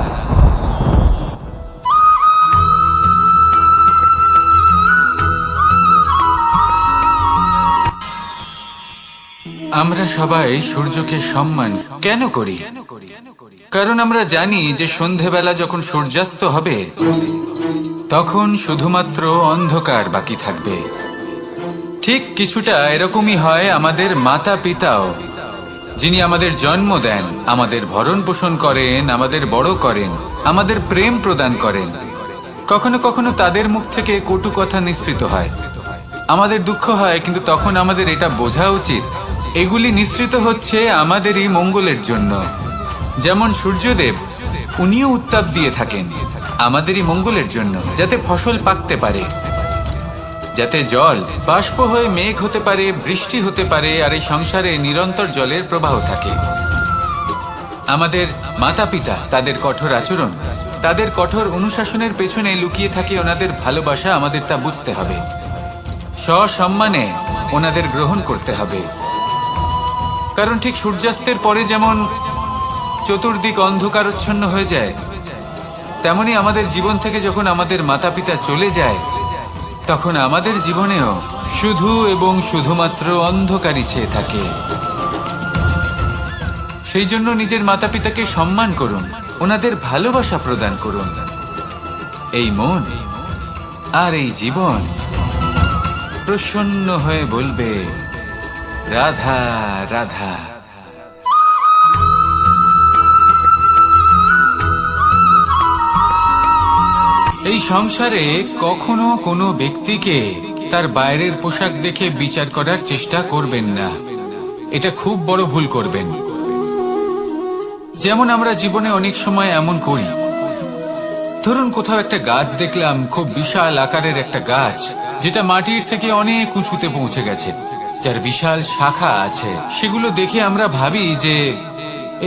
আমরা সবাই সূর্যকে সম্মান কেন করি? কারণ আমরা জানি যে সন্ধেবেলা যখন সূর্যাস্ত হবে তখন শুধুমাত্র অন্ধকার বাকি থাকবে। ঠিক কিছুটা এরকমই হয় আমাদের মাতা পিতাও, যিনি আমাদের জন্ম দেন, আমাদের ভরণ পোষণ করেন, আমাদের বড় করেন, আমাদের প্রেম প্রদান করেন। কখনো কখনো তাদের মুখ থেকে কটু কথা নিঃসৃত হয়, আমাদের দুঃখ হয়, কিন্তু তখন আমাদের এটা বোঝা উচিত এগুলি নিঃসৃত হচ্ছে আমাদেরই মঙ্গলের জন্য। যেমন সূর্যদেব, উনিও উত্তাপ দিয়ে থাকেন আমাদেরই মঙ্গলের জন্য, যাতে ফসল পাকতে পারে, যাতে জল বাষ্প হয়ে মেঘ হতে পারে, বৃষ্টি হতে পারে, আর এই সংসারে নিরন্তর জলের প্রবাহ থাকে। আমাদের মাতা পিতা, তাদের কঠোর আচরণ, তাদের কঠোর অনুশাসনের পেছনে লুকিয়ে থাকে ওনাদের ভালোবাসা। আমাদের তা বুঝতে হবে, সসম্মানে ওনাদের গ্রহণ করতে হবে। কারণ ঠিক সূর্যাস্তের পরে যেমন চতুর্দিক অন্ধকারচ্ছন্ন হয়ে যায়, তেমনি আমাদের জীবন থেকে যখন আমাদের মাতা পিতা চলে যায় তখন আমাদের জীবনেও শুধু এবং শুধুমাত্র অন্ধকারই ছেয়ে থাকে। সেই জন্য নিজের মাতা পিতাকে সম্মান করুন, ওনাদের ভালোবাসা প্রদান করুন। এই মন আর এই জীবন প্রসন্ন হয়ে বলবে, রাধা রাধা। এই সংসারে কখনো কোনো ব্যক্তিকে তার বাইরের পোশাক দেখে বিচার করার চেষ্টা করবেন না, এটা খুব বড় ভুল করবেন। যেমন আমরা জীবনে অনেক সময় এমন করি, ধরুন কোথাও একটা গাছ দেখলাম, খুব বিশাল আকারের একটা গাছ, যেটা মাটির থেকে অনেক উঁচুতে পৌঁছে গেছে, যার বিশাল শাখা আছে। সেগুলো দেখে আমরা ভাবি যে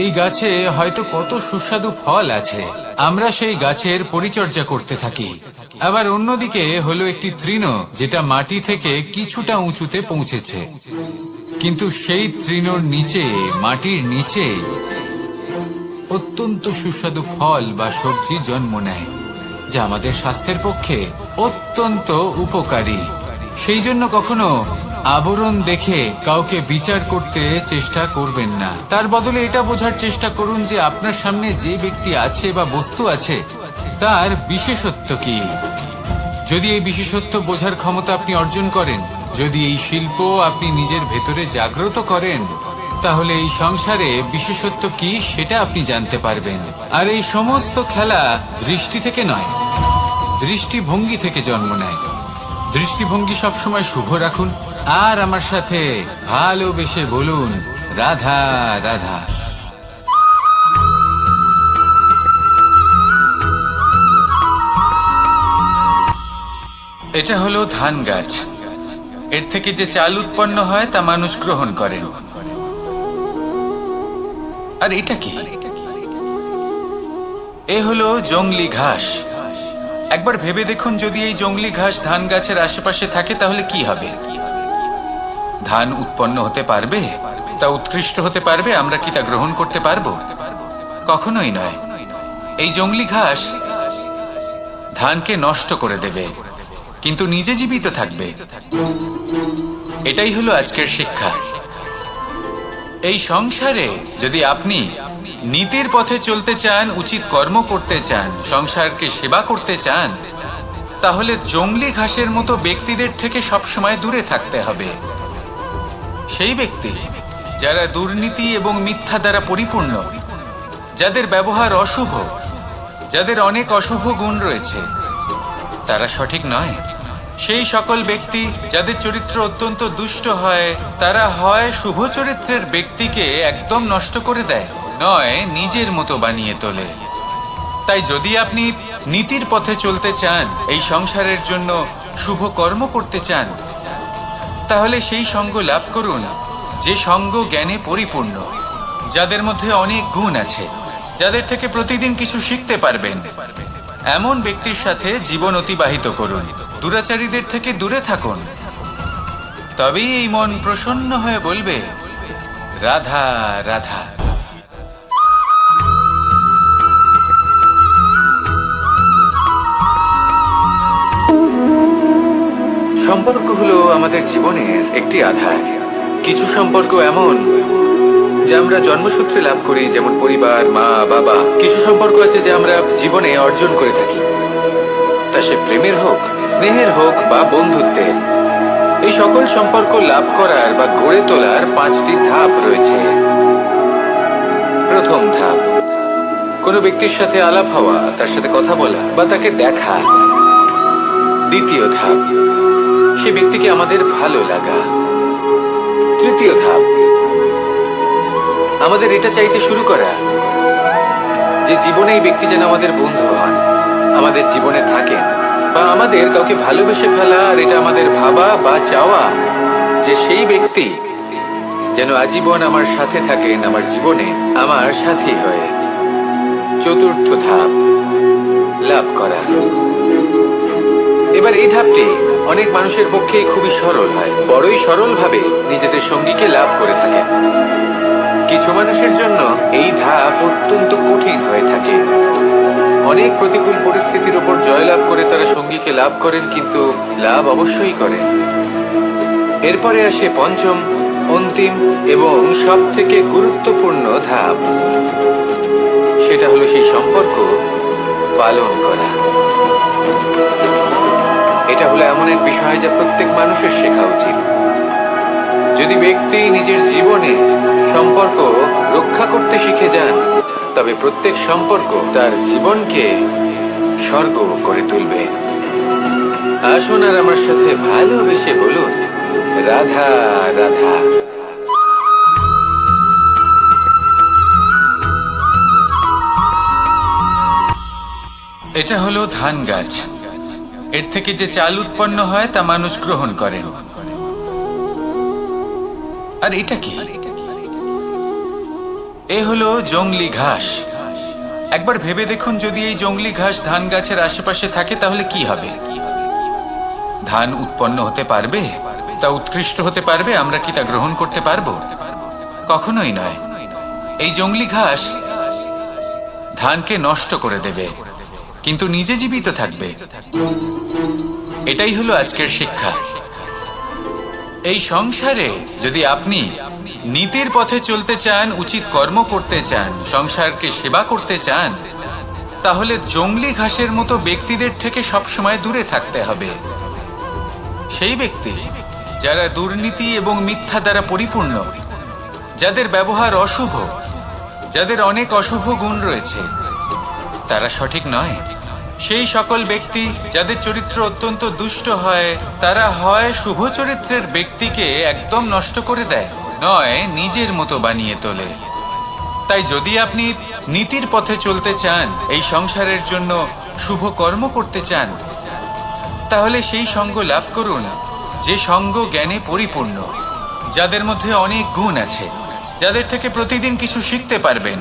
এই গাছে হয়তো কত সুস্বাদু ফল আছে, আমরা সেই গাছের পরিচর্যা করতে থাকি। আবার অন্যদিকে হলো একটি তৃণ, যেটা মাটি থেকে কিছুটা উঁচুতে পৌঁছেছে, কিন্তু সেই তৃণর নিচে, মাটির নিচে অত্যন্ত সুস্বাদু ফল বা সবজি জন্ম নেয়, যা আমাদের স্বাস্থ্যের পক্ষে অত্যন্ত উপকারী। সেই জন্য কখনো আবরণ দেখে কাউকে বিচার করতে চেষ্টা করবেন না। তার বদলে এটা বোঝার চেষ্টা করুন যে আপনার সামনে যে ব্যক্তি আছে বা বস্তু আছে তার বিশেষত্ব কি। যদি এই বিশেষত্ব বোঝার ক্ষমতা আপনি অর্জন করেন, যদি এই শিল্প আপনি নিজের ভেতরে জাগ্রত করেন, তাহলে এই সংসারে বিশেষত্ব কি সেটা আপনি জানতে পারবেন। আর এই সমস্ত খেলা দৃষ্টি থেকে নয়, দৃষ্টিভঙ্গি থেকে জন্ম নেয়। দৃষ্টিভঙ্গি সবসময় শুভ রাখুন আর আমার সাথে ভালোবেসে বলুন, রাধা রাধা। এটা হলো ধান গাছ, এর থেকে যে চাল উৎপন্ন হয় তা মানুষ গ্রহণ করেন। আর এটা কি? এ হলো জংলি ঘাস। একবার ভেবে দেখুন, যদি এই জংলি ঘাস ধান গাছের আশেপাশে থাকে তাহলে কি হবে? ধান উৎপন্ন হতে পারবে? তা উৎকৃষ্ট হতে পারবে? আমরা কি তা গ্রহণ করতে পারবো? কখনোই নয়। এই জংলি ঘাস ধানকে নষ্ট করে দেবে, কিন্তু নিজে জীবিত থাকবে। এটাই হলো আজকের শিক্ষা। এই সংসারে যদি আপনি নীতির পথে চলতে চান, উচিত কর্ম করতে চান, সংসারকে সেবা করতে চান, তাহলে জংলি ঘাসের মতো ব্যক্তিদের থেকে সবসময় দূরে থাকতে হবে। সেই ব্যক্তি যারা দুর্নীতি এবং মিথ্যা দ্বারা পরিপূর্ণ, যাদের ব্যবহার অশুভ, যাদের অনেক অশুভ গুণ রয়েছে, তারা সঠিক নয়। সেই সকল ব্যক্তি যাদের চরিত্র অত্যন্ত দুষ্ট হয়, তারা হয় শুভ চরিত্রের ব্যক্তিকে একদম নষ্ট করে দেয়, নয় নিজের মতো বানিয়ে তোলে। তাই যদি আপনি নীতির পথে চলতে চান, এই সংসারের জন্য শুভ কর্ম করতে চান, তাহলে সেই সঙ্গ লাভ করুন যে সঙ্গ জ্ঞানে পরিপূর্ণ, যাদের মধ্যে অনেক গুণ আছে, যাদের থেকে প্রতিদিন কিছু শিখতে পারবেন, এমন ব্যক্তির সাথে জীবন অতিবাহিত করুন। দুরাচারীদের থেকে দূরে থাকুন, তবেই এই মন প্রসন্ন হয়ে বলবে, রাধা রাধা। সম্পর্ক হলো আমাদের জীবনের একটি আধার। কিছু সম্পর্ক এমন যা আমরা জন্মসূত্রে লাভ করি, যেমন পরিবার, মা, বাবা। কিছু সম্পর্ক আছে যা আমরা জীবনে অর্জন করে থাকি, তা সে প্রেমের হোক, স্নেহের হোক বা বন্ধুত্বের। এই সকল সম্পর্ক লাভ করার বা গড়ে তোলার 5টি ধাপ রয়েছে। প্রথম ধাপ, কোনো ব্যক্তির সাথে আলাপ হওয়া, তার সাথে কথা বলা বা তাকে দেখা। দ্বিতীয় ধাপ, সে ব্যক্তিকে আমাদের ভালো লাগা। তৃতীয় ধাপ, আমাদের এটা চাইতে শুরু করা যে জীবনে এই ব্যক্তি যেন আমাদের বন্ধু হন, আমাদের জীবনে থাকেন, বা আমাদের কাউকে ভালোবেসে ফেলা। আর এটা আমাদের ভাবা বা চাওয়া যে সেই ব্যক্তি যেন আজীবন আমার সাথে থাকেন, আমার জীবনে আমার সাথী হয়ে। চতুর্থ ধাপ, লাভ করা। এবার এই ধাপটি অনেক মানুষের পক্ষেই খুবই সরল হয়, বড়ই সরলভাবে নিজেদের সঙ্গীকে লাভ করে থাকে। কিছু মানুষের জন্য এই ধাপ অত্যন্ত কঠিন হয়ে থাকে। অনেক প্রতিকূল পরিস্থিতির উপর জয়লাভ করে তারা সঙ্গীকে লাভ করেন, কিন্তু লাভ অবশ্যই করেন। এরপরে আসে পঞ্চম, অন্তিম এবং সব থেকে গুরুত্বপূর্ণ ধাপ। সেটা হলো সেই সম্পর্ক পালন করা। এটা হলো এমন এক বিষয় যা প্রত্যেক মানুষের শেখা উচিত। যদি ব্যক্তি নিজের জীবনে সম্পর্ক রক্ষা করতে শিখে যান, তবে প্রত্যেক সম্পর্ক তার জীবনকে স্বর্গ করে তুলবে। আসুন আর আমার সাথে ভালোবেসে বলুন, রাধা রাধা। এটা হলো ধান গাছ। এর থেকে যে চাল উৎপন্ন হয় তা মানুষ গ্রহণ করেন। আর এটা কি? এ হলো জংলি ঘাস। একবার ভেবে দেখুন, যদি এই জংলি ঘাস ধান গাছের আশেপাশে থাকে তাহলে কি হবে? ধান উৎপন্ন হতে পারবে? তা উৎকৃষ্ট হতে পারবে? আমরা কি তা গ্রহণ করতে পারবো? কখনোই নয়। এই জংলি ঘাস ধানকে নষ্ট করে দেবে, কিন্তু নিজে জীবিত থাকবে। এটাই হলো আজকের শিক্ষা। এই সংসারে যদি আপনি নীতির পথে চলতে চান, উচিত কর্ম করতে চান, সংসারকে সেবা করতে চান, তাহলে জংলি ঘাসের মতো ব্যক্তিদের থেকে সবসময় দূরে থাকতে হবে। সেই ব্যক্তি যারা দুর্নীতি এবং মিথ্যা দ্বারা পরিপূর্ণ, যাদের ব্যবহার অশুভ, যাদের অনেক অশুভ গুণ রয়েছে, তারা সঠিক নয়। সেই সকল ব্যক্তি যাদের চরিত্র অত্যন্ত দুষ্ট হয়, তারা হয় শুভ চরিত্রের ব্যক্তিকে একদম নষ্ট করে দেয়, নয় নিজের মতো বানিয়ে তোলে। তাই যদি আপনি নীতির পথে চলতে চান, এই সংসারের জন্য শুভ কর্ম করতে চান, তাহলে সেই সঙ্গ লাভ করুন যে সঙ্গ জ্ঞানে পরিপূর্ণ, যাদের মধ্যে অনেক গুণ আছে, যাদের থেকে প্রতিদিন কিছু শিখতে পারবেন,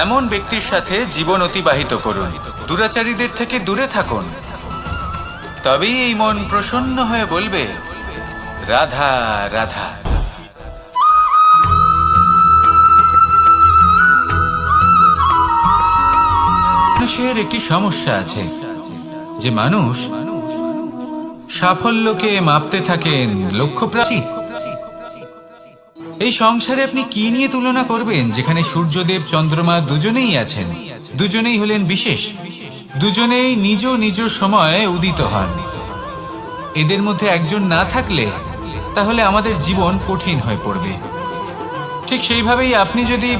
এমন ব্যক্তির সাথে জীবন অতিবাহিত করুন। দুরাচারীদের থেকে দূরে থাকুন, তবেই এই মন প্রসন্ন হয়ে বলবে, রাধা রাধা। মানুষের একটি সমস্যা আছে যে মানুষ সাফল্যকে মাপতে থাকেন লক্ষ্যপ্রাচী। এই সংসারে আপনি কি নিয়ে তুলনা করবেন, যেখানে সূর্যদেব, চন্দ্রমা দুজনেই আছেন, দুজনেই হলেন বিশেষ, দুজনেই নিজ নিজ সময়ে উদিত হন। এদের মধ্যে একজন না থাকলে তাহলে আমাদের জীবন কঠিন হয়ে পড়বে। ঠিক সেইভাবেই আপনি যদি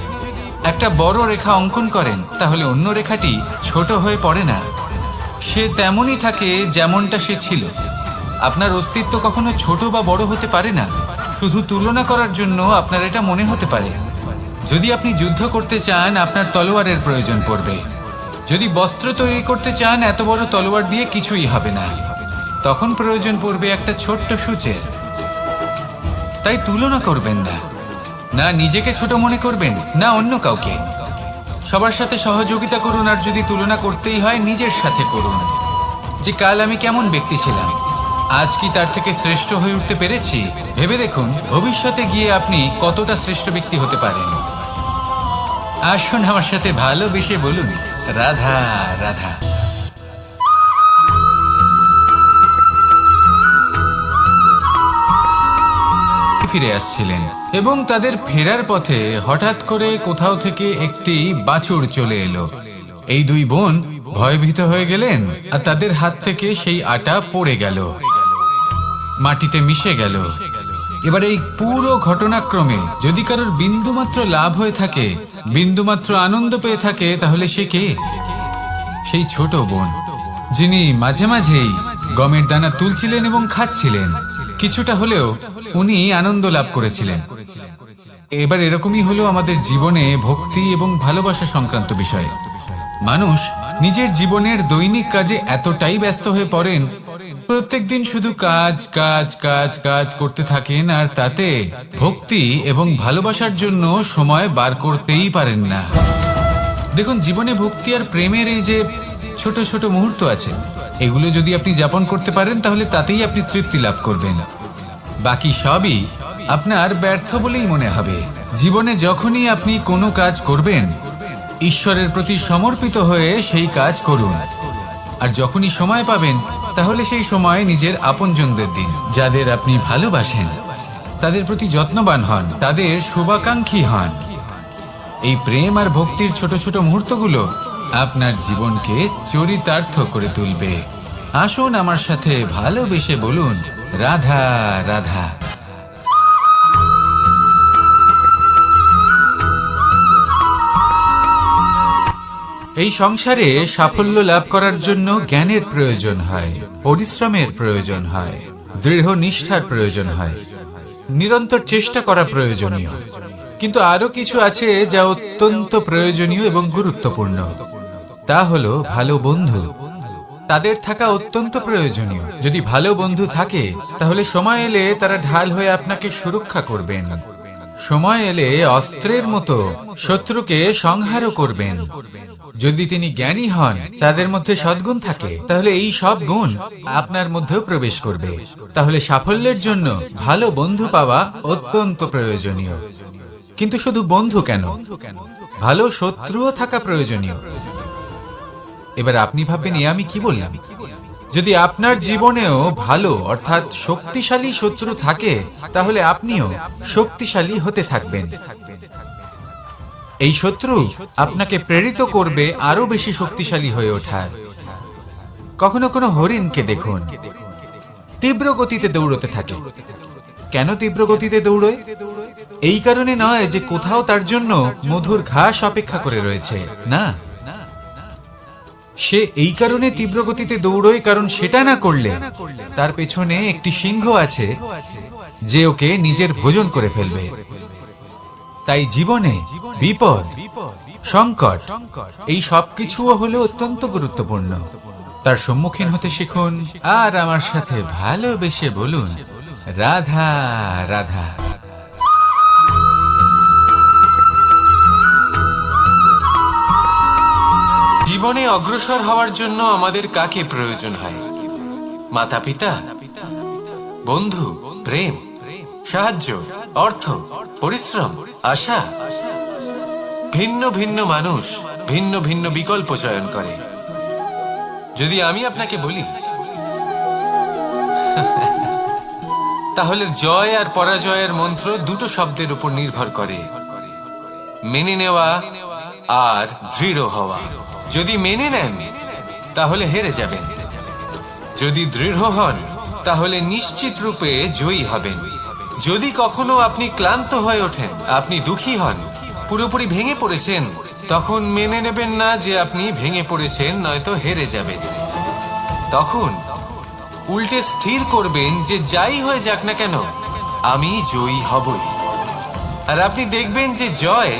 একটা বড় রেখা অঙ্কন করেন, তাহলে অন্য রেখাটি ছোট হয়ে পড়ে না, সে তেমনই থাকে যেমনটা সে ছিল। আপনার অস্তিত্ব কখনো ছোট বা বড় হতে পারে না। শুধু তুলনা করার জন্য আপনার এটা মনে হতে পারে। যদি আপনি যুদ্ধ করতে চান, আপনার তলোয়ারের প্রয়োজন পড়বে। যদি বস্ত্র তৈরি করতে চান, এত বড় তলোয়ার দিয়ে কিছুই হবে না, তখন প্রয়োজন পড়বে একটা ছোট্ট সূচের। তাই তুলনা করবেন না। না নিজেকে ছোট মনে করবেন, না অন্য কাউকে। সবার সাথে সহযোগিতা করুন, আর যদি তুলনা করতেই হয় নিজের সাথে করুন, যে কাল আমি কেমন ব্যক্তি ছিলাম, আজ কি তার থেকে শ্রেষ্ঠ হয়ে উঠতে পেরেছি। ভেবে দেখুন ভবিষ্যতে গিয়ে আপনি কতটা শ্রেষ্ঠ ব্যক্তি হতে পারেন। আসুন আমার সাথে ভালোবেসে বলুন, রাধা রাধা। ফিরে আসছিলেন এবং তাদের ফেরার পথে হঠাৎ করে কোথাও থেকে একটি বাছুর চলে এলো। এই দুই বোন ভয়ভীত হয়ে গেলেন, আর তাদের হাত থেকে সেই আটা পড়ে গেল, মাটিতে মিশে গেল। এবার এই পুরো ঘটনাক্রমে যদি কারোর বিন্দুমাত্র লাভ হয়ে থাকে, বিন্দুমাত্র আনন্দ পেয়ে থাকে, তাহলে সে কে? সেই ছোট বোন, যিনি মাঝে মাঝেই গমের দানা তুলছিলেন এবং খাচ্ছিলেন। কিছুটা হলেও উনি আনন্দ লাভ করেছিলেন। এবার এরকমই হলো আমাদের জীবনে ভক্তি এবং ভালোবাসা সংক্রান্ত বিষয়। মানুষ নিজের জীবনের দৈনিক কাজে এতটাই ব্যস্ত হয়ে পড়েন, প্রত্যেকদিন শুধু কাজ কাজ কাজ কাজ করতে থাকেন, আর তাতে ভক্তি এবং ভালোবাসার জন্য সময় বার করতেই পারেন না। দেখুন, জীবনে ভক্তি আর প্রেমের এই যে ছোট ছোট মুহূর্ত আছে, এগুলো যদি আপনি যাপন করতে পারেন, তাহলে তাতেই আপনি তৃপ্তি লাভ করবেন। বাকি সবই আপনার ব্যর্থ বলেই মনে হবে। জীবনে যখনই আপনি কোনো কাজ করবেন, ঈশ্বরের প্রতি সমর্পিত হয়ে সেই কাজ করুন। আর যখনই সময় পাবেন, তাহলে সেই সময় নিজের আপনজনদের দিন। যাদের আপনি ভালোবাসেন তাদের প্রতি যত্নবান হন, তাদের শুভাকাঙ্ক্ষী হন। এই প্রেম আর ভক্তির ছোট ছোট মুহূর্তগুলো আপনার জীবনকে চরিতার্থ করে তুলবে। আসুন আমার সাথে ভালোবেসে বলুন, রাধা রাধা। এই সংসারে সাফল্য লাভ করার জন্য জ্ঞানের প্রয়োজন হয়, পরিশ্রমের প্রয়োজন হয়, দৃঢ় নিষ্ঠার প্রয়োজন হয়, নিরন্তর চেষ্টা করা প্রয়োজনীয়। কিন্তু আরো কিছু আছে যা অত্যন্ত প্রয়োজনীয় এবং গুরুত্বপূর্ণ। তা হলো ভালো বন্ধু। তাদের থাকা অত্যন্ত প্রয়োজনীয়। যদি ভালো বন্ধু থাকে, তাহলে সময় এলে তারা ঢাল হয়ে আপনাকে সুরক্ষা করবেন। সময় এলে অস্ত্রের মতো শত্রুকে সংহারও করবেন। যদি তিনি জ্ঞানী হন, তাদের মধ্যে সদ্গুণ থাকে, তাহলে এই সব গুণ আপনার মধ্যেও প্রবেশ করবে। তাহলে সাফল্যের জন্য ভালো বন্ধু পাওয়া অত্যন্ত প্রয়োজনীয়। কিন্তু শুধু বন্ধু কেন, ভালো শত্রুও থাকা প্রয়োজনীয়। এবার আপনি ভাববেন, আমি কি বললাম? যদি আপনার জীবনেও ভালো অর্থাৎ শক্তিশালী শত্রু থাকে, তাহলে আপনিও শক্তিশালী হতে থাকবেন। এই শত্রু আপনাকে প্রেরিত করবে আরো বেশি শক্তিশালী হয়ে ওঠার। কখনো কোনো হরিণকে দেখুন, তীব্র গতিতে দৌড়তে থাকে। কেন তীব্র গতিতে দৌড়য়? এই কারণে নয় যে কোথাও তার জন্য মধুর ঘাস অপেক্ষা করে রয়েছে, না। সে এই কারণে তীব্র গতিতে দৌড়য় কারণ সেটা না করলে তার পেছনে একটি সিংহ আছে যে ওকে নিজের ভোজন করে ফেলবে। তাই জীবনে বিপদ, সংকট, এই সবকিছুও হলো অত্যন্ত গুরুত্বপূর্ণ। তার সম্মুখীন হতে শিখুন, আর আমার সাথে ভালোবেসে বলুন, রাধা রাধা। জীবনে অগ্রসর হওয়ার জন্য আমাদের কাকে প্রয়োজন হয়? মাতা পিতা, বন্ধু, প্রেম, সাহায্য, অর্থ, পরিশ্রম, আশা। ভিন্ন ভিন্ন মানুষ ভিন্ন ভিন্ন বিকল্প চয়ন করে। যদি আমি আপনাকে বলি, তাহলে জয় আর পরাজয়ের মন্ত্র দুটো শব্দের উপর নির্ভর করে, মেনে নেওয়া আর দৃঢ় হওয়া। যদি মেনে নেন, তাহলে হেরে যাবেন। যদি দৃঢ় হন, তাহলে নিশ্চিত রূপে জয়ী হবেন। যদি কখনো আপনি ক্লান্ত হয়ে ওঠেন, আপনি দুঃখী হন, পুরোপুরি ভেঙে পড়েছেন, তখন মেনে নেবেন না যে আপনি ভেঙে পড়েছেন, নয়তো হেরে যাবেন। তখন উল্টে স্থির করবেন যে যাই হয়ে যাক না কেন, আমি জয়ী হবই। আর আপনি দেখবেন যে জয়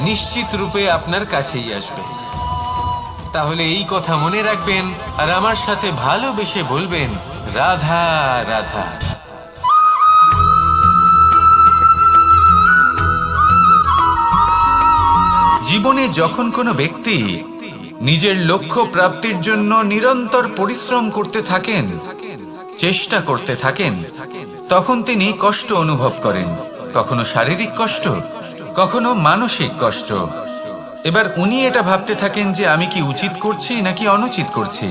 নিশ্চিত রূপে আপনার কাছেই আসবে। তাহলে এই কথা মনে রাখবেন, আর আমার সাথে ভালোবেসে বলবেন, রাধা রাধা। জীবনে যখন কোনো ব্যক্তি নিজের লক্ষ্য প্রাপ্তির জন্য নিরন্তর পরিশ্রম করতে থাকেন, চেষ্টা করতে থাকেন, তখন তিনি কষ্ট অনুভব করেন, কখনো শারীরিক কষ্ট, কখনো মানসিক কষ্ট। এবার উনি এটা ভাবতে থাকেন যে আমি কি উচিত করছি নাকি অনুচিত করছি।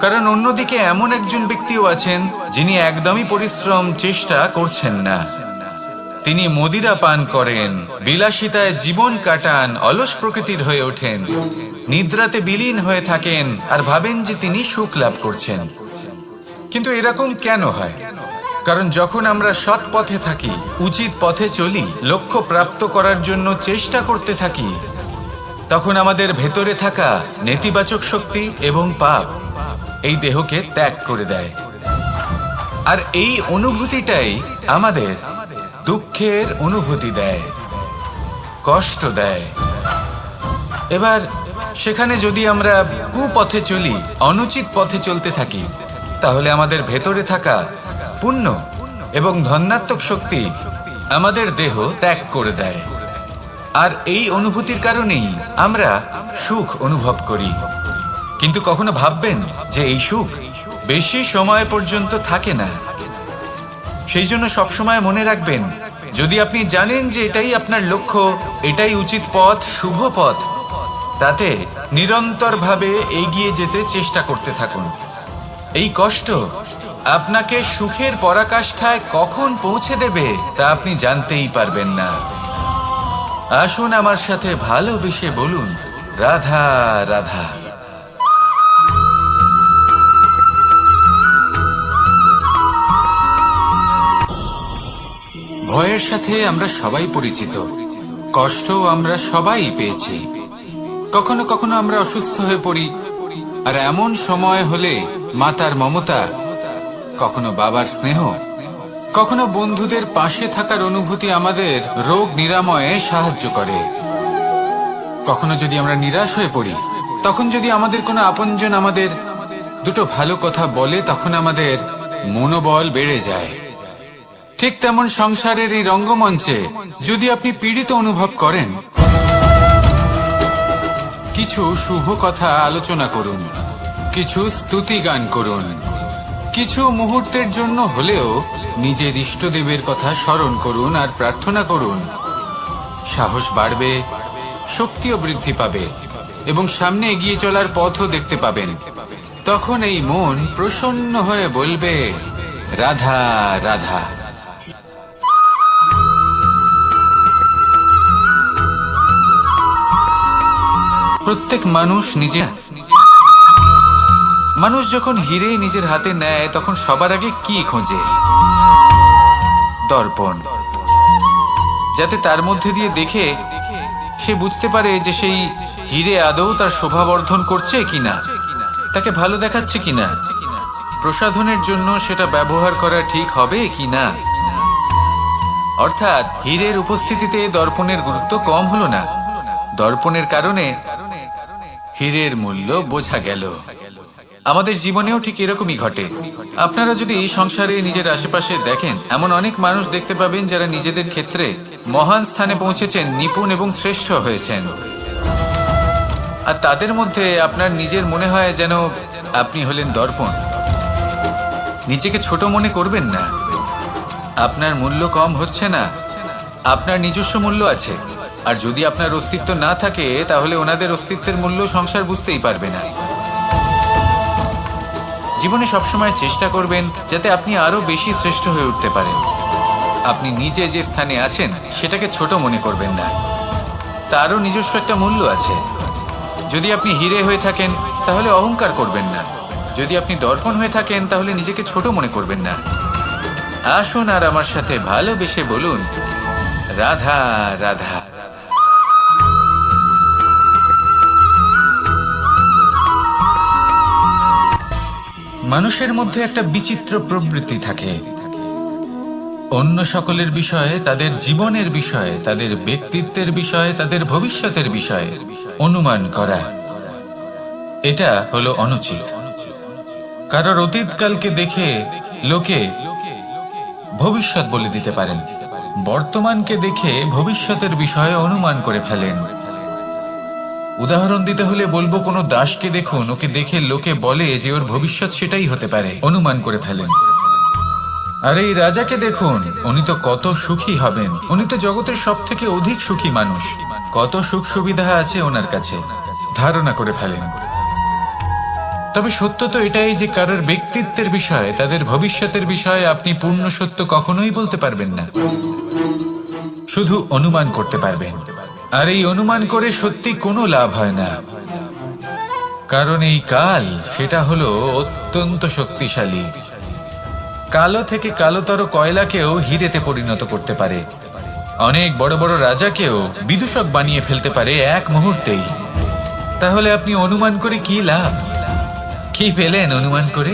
কারণ অন্যদিকে এমন একজন ব্যক্তিও আছেন যিনি একদমই পরিশ্রম চেষ্টা করছেন না। তিনি মদিরা পান করেন, বিলাসিতায় জীবন কাটান, অলস প্রকৃতির হয়ে ওঠেন, নিদ্রাতে বিলীন হয়ে থাকেন আর ভাবেন যে তিনি সুখ লাভ করছেন। কিন্তু এরকম কেন হয়? কারণ যখন আমরা সৎ পথে থাকি, উচিত পথে চলি, লক্ষ্য প্রাপ্ত করার জন্য চেষ্টা করতে থাকি, তখন আমাদের ভেতরে থাকা নেতিবাচক শক্তি এবং পাপ এই দেহকে ত্যাগ করে দেয়। আর এই অনুভূতিটাই আমাদের দুঃখের অনুভূতি দেয়, কষ্ট দেয়। এবার সেখানে যদি আমরা কুপথে চলি, অনুচিত পথে চলতে থাকি, তাহলে আমাদের ভেতরে থাকা পুণ্য এবং ধনাত্মক শক্তি আমাদের দেহ ত্যাগ করে দেয়। আর এই অনুভূতির কারণেই আমরা সুখ অনুভব করি। কিন্তু কখনো ভাববেন যে এই সুখ বেশি সময় পর্যন্ত থাকে না। সেই জন্য সবসময় মনে রাখবেন, যদি আপনি জানেন যে এটাই আপনার লক্ষ্য, এটাই উচিত পথ, শুভ পথ, তাতে নিরন্তরভাবে এগিয়ে যেতে চেষ্টা করতে থাকুন। এই কষ্ট আপনাকে সুখের পরাকাষ্ঠায় কখন পৌঁছে দেবে তা আপনি জানতেই পারবেন না। আসুন আমার সাথে ভালোবেসে বলুন, রাধা রাধা। ভয়ের সাথে আমরা সবাই পরিচিত, কষ্ট আমরা সবাই পেয়েছি। কখনো কখনো আমরা অসুস্থ হয়ে পড়ি, আর এমন সময় হলে মাতার মমতা, কখনো বাবার স্নেহ, কখনো বন্ধুদের পাশে থাকার অনুভূতি আমাদের রোগ নিরাময়ে সাহায্য করে। কখনো যদি আমরা নিরাশ হয়ে পড়ি, তখন যদি আমাদের কোনো আপনজন আমাদের দুটো ভালো কথা বলে, তখন আমাদের মনোবল বেড়ে যায়। ঠিক তেমন সংসারের এই রঙ্গমঞ্চে যদি আপনি পীড়িত অনুভব করেন, কিছু শুভ কথা আলোচনা করুন, কিছু স্তুতি গান করুন, কিছু মুহূর্তের জন্য হলেও নিজের ইষ্টদেবের কথা স্মরণ করুন আর প্রার্থনা করুন। সাহস বাড়বে, শক্তিও বৃদ্ধি পাবে এবং সামনে এগিয়ে চলার পথও দেখতে পাবেন। তখন এই মন প্রসন্ন হয়ে বলবে, রাধা রাধা। প্রত্যেক মানুষ যখন হিরে নিজের হাতে নেয়, তখন সবার আগে কি খোঁজে? দর্পণ, যাতে তার মধ্যে দিয়ে দেখে সে বুঝতে পারে যে সেই হিরে আদৌ তার শোভাবর্ধন করছে কিনা, তাকে ভালো দেখাচ্ছে কিনা, প্রসাধনের জন্য সেটা ব্যবহার করা ঠিক হবে কিনা। অর্থাৎ হীরের উপস্থিতিতে দর্পণের গুরুত্ব কম হলো না। দর্পণের কারণে হীরের মূল্য বোঝা গেল। আমাদের জীবনেও ঠিক এরকমই ঘটে। আপনারা যদি এই সংসারে নিজের আশেপাশে দেখেন, এমন অনেক মানুষ দেখতে পাবেন যারা নিজেদের ক্ষেত্রে মহান স্থানে পৌঁছেছেন, নিপুণ এবং শ্রেষ্ঠ হয়েছেন। আর তাদের মধ্যে আপনার নিজের মনে হয় যেন আপনি হলেন দর্পণ। নিজেকে ছোট মনে করবেন না। আপনার মূল্য কম হচ্ছে না, আপনার নিজস্ব মূল্য আছে। আর যদি আপনার অস্তিত্ব না থাকে, তাহলে ওনাদের অস্তিত্বের মূল্য সংসার বুঝতেই পারবে না। জীবনে সবসময় চেষ্টা করবেন যাতে আপনি আরো বেশি শ্রেষ্ঠ হয়ে উঠতে পারেন। আপনি নিজে যে স্থানে আছেন সেটাকে ছোট মনে করবেন না, তারও নিজস্ব একটা মূল্য আছে। যদি আপনি হিরে হয়ে থাকেন তাহলে অহংকার করবেন না, যদি আপনি দর্পণ হয়ে থাকেন তাহলে নিজেকে ছোট মনে করবেন না। আসুন আর আমার সাথে ভালোবেসে বলুন, রাধা রাধা। মানুষের মধ্যে একটা বিচিত্র প্রবৃত্তি থাকে, অন্য সকলের বিষয়ে, তাদের জীবনের বিষয়ে, তাদের ব্যক্তিত্বের বিষয়ে, তাদের ভবিষ্যতের বিষয়ে অনুমান করা। এটা হলো অনুচিত। কারোর অতীতকালকে দেখে লোকে ভবিষ্যৎ বলে দিতে পারেন, বর্তমানকে দেখে ভবিষ্যতের বিষয়ে অনুমান করে ফেলেন। উদাহরণ দিতে হলে বলবো, কোনো দাসকে দেখুন, ওকে দেখে লোকে বলে যে ওর ভবিষ্যৎ সেটাই হতে পারে, অনুমান করে ফেলেন। আর এই রাজাকে দেখুন, উনি তো কত সুখী হবেন, উনি তো জগতের সব থেকে অধিক সুখী মানুষ, কত সুখ সুবিধা আছে ওনার কাছে, ধারণা করে ফেলেন। তবে সত্য তো এটাই যে কারোর ব্যক্তিত্বের বিষয়ে, তাদের ভবিষ্যতের বিষয়ে আপনি পূর্ণ সত্য কখনোই বলতে পারবেন না, শুধু অনুমান করতে পারবেন। আর এই অনুমান করে সত্যি কোনো লাভ হয় না, কারণ এই কাল সেটা হলো অত্যন্ত শক্তিশালী। কালো থেকে কালোতর কয়লাকেও হিরেতে পরিণত করতে পারে, অনেক বড় বড় রাজাকেও বিদূষক বানিয়ে ফেলতে পারে এক মুহূর্তেই। তাহলে আপনি অনুমান করে কি লাভ? কি পেলেন অনুমান করে?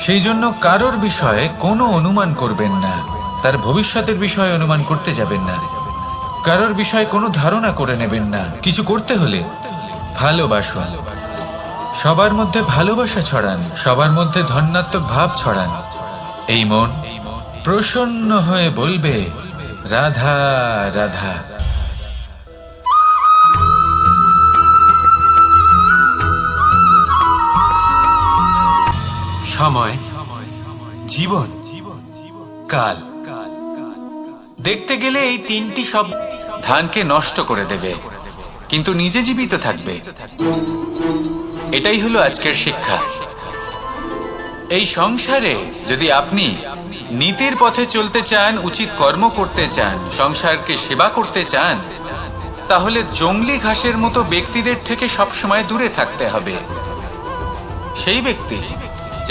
সেই জন্য কারোর বিষয়ে কোনো অনুমান করবেন না, তার ভবিষ্যতের বিষয়ে অনুমান করতে যাবেন না, কারোর বিষয়ে কোনো ধারণা করে নেবেন না। কিছু করতে হলে ভালোবাসুন, সবার মধ্যে ভালোবাসা ছড়ান, সবার মধ্যে ধন্যাত্মক ভাব ছড়ান। এই মন প্রসন্ন হয়ে বলবে, রাধা রাধা। সময়, জীবন, কাল। দেখতে গেলে এই তিনটি সব ধানকে নষ্ট করে দেবে, কিন্তু নিজে জীবিত থাকবে। এটাই হলো আজকের শিক্ষা। এই সংসারে যদি আপনি নীতির পথে চলতে চান, উচিত কর্ম করতে চান, সংসারকে সেবা করতে চান, তাহলে জংলি ঘাসের মতো ব্যক্তিদের থেকে সবসময় দূরে থাকতে হবে। সেই ব্যক্তি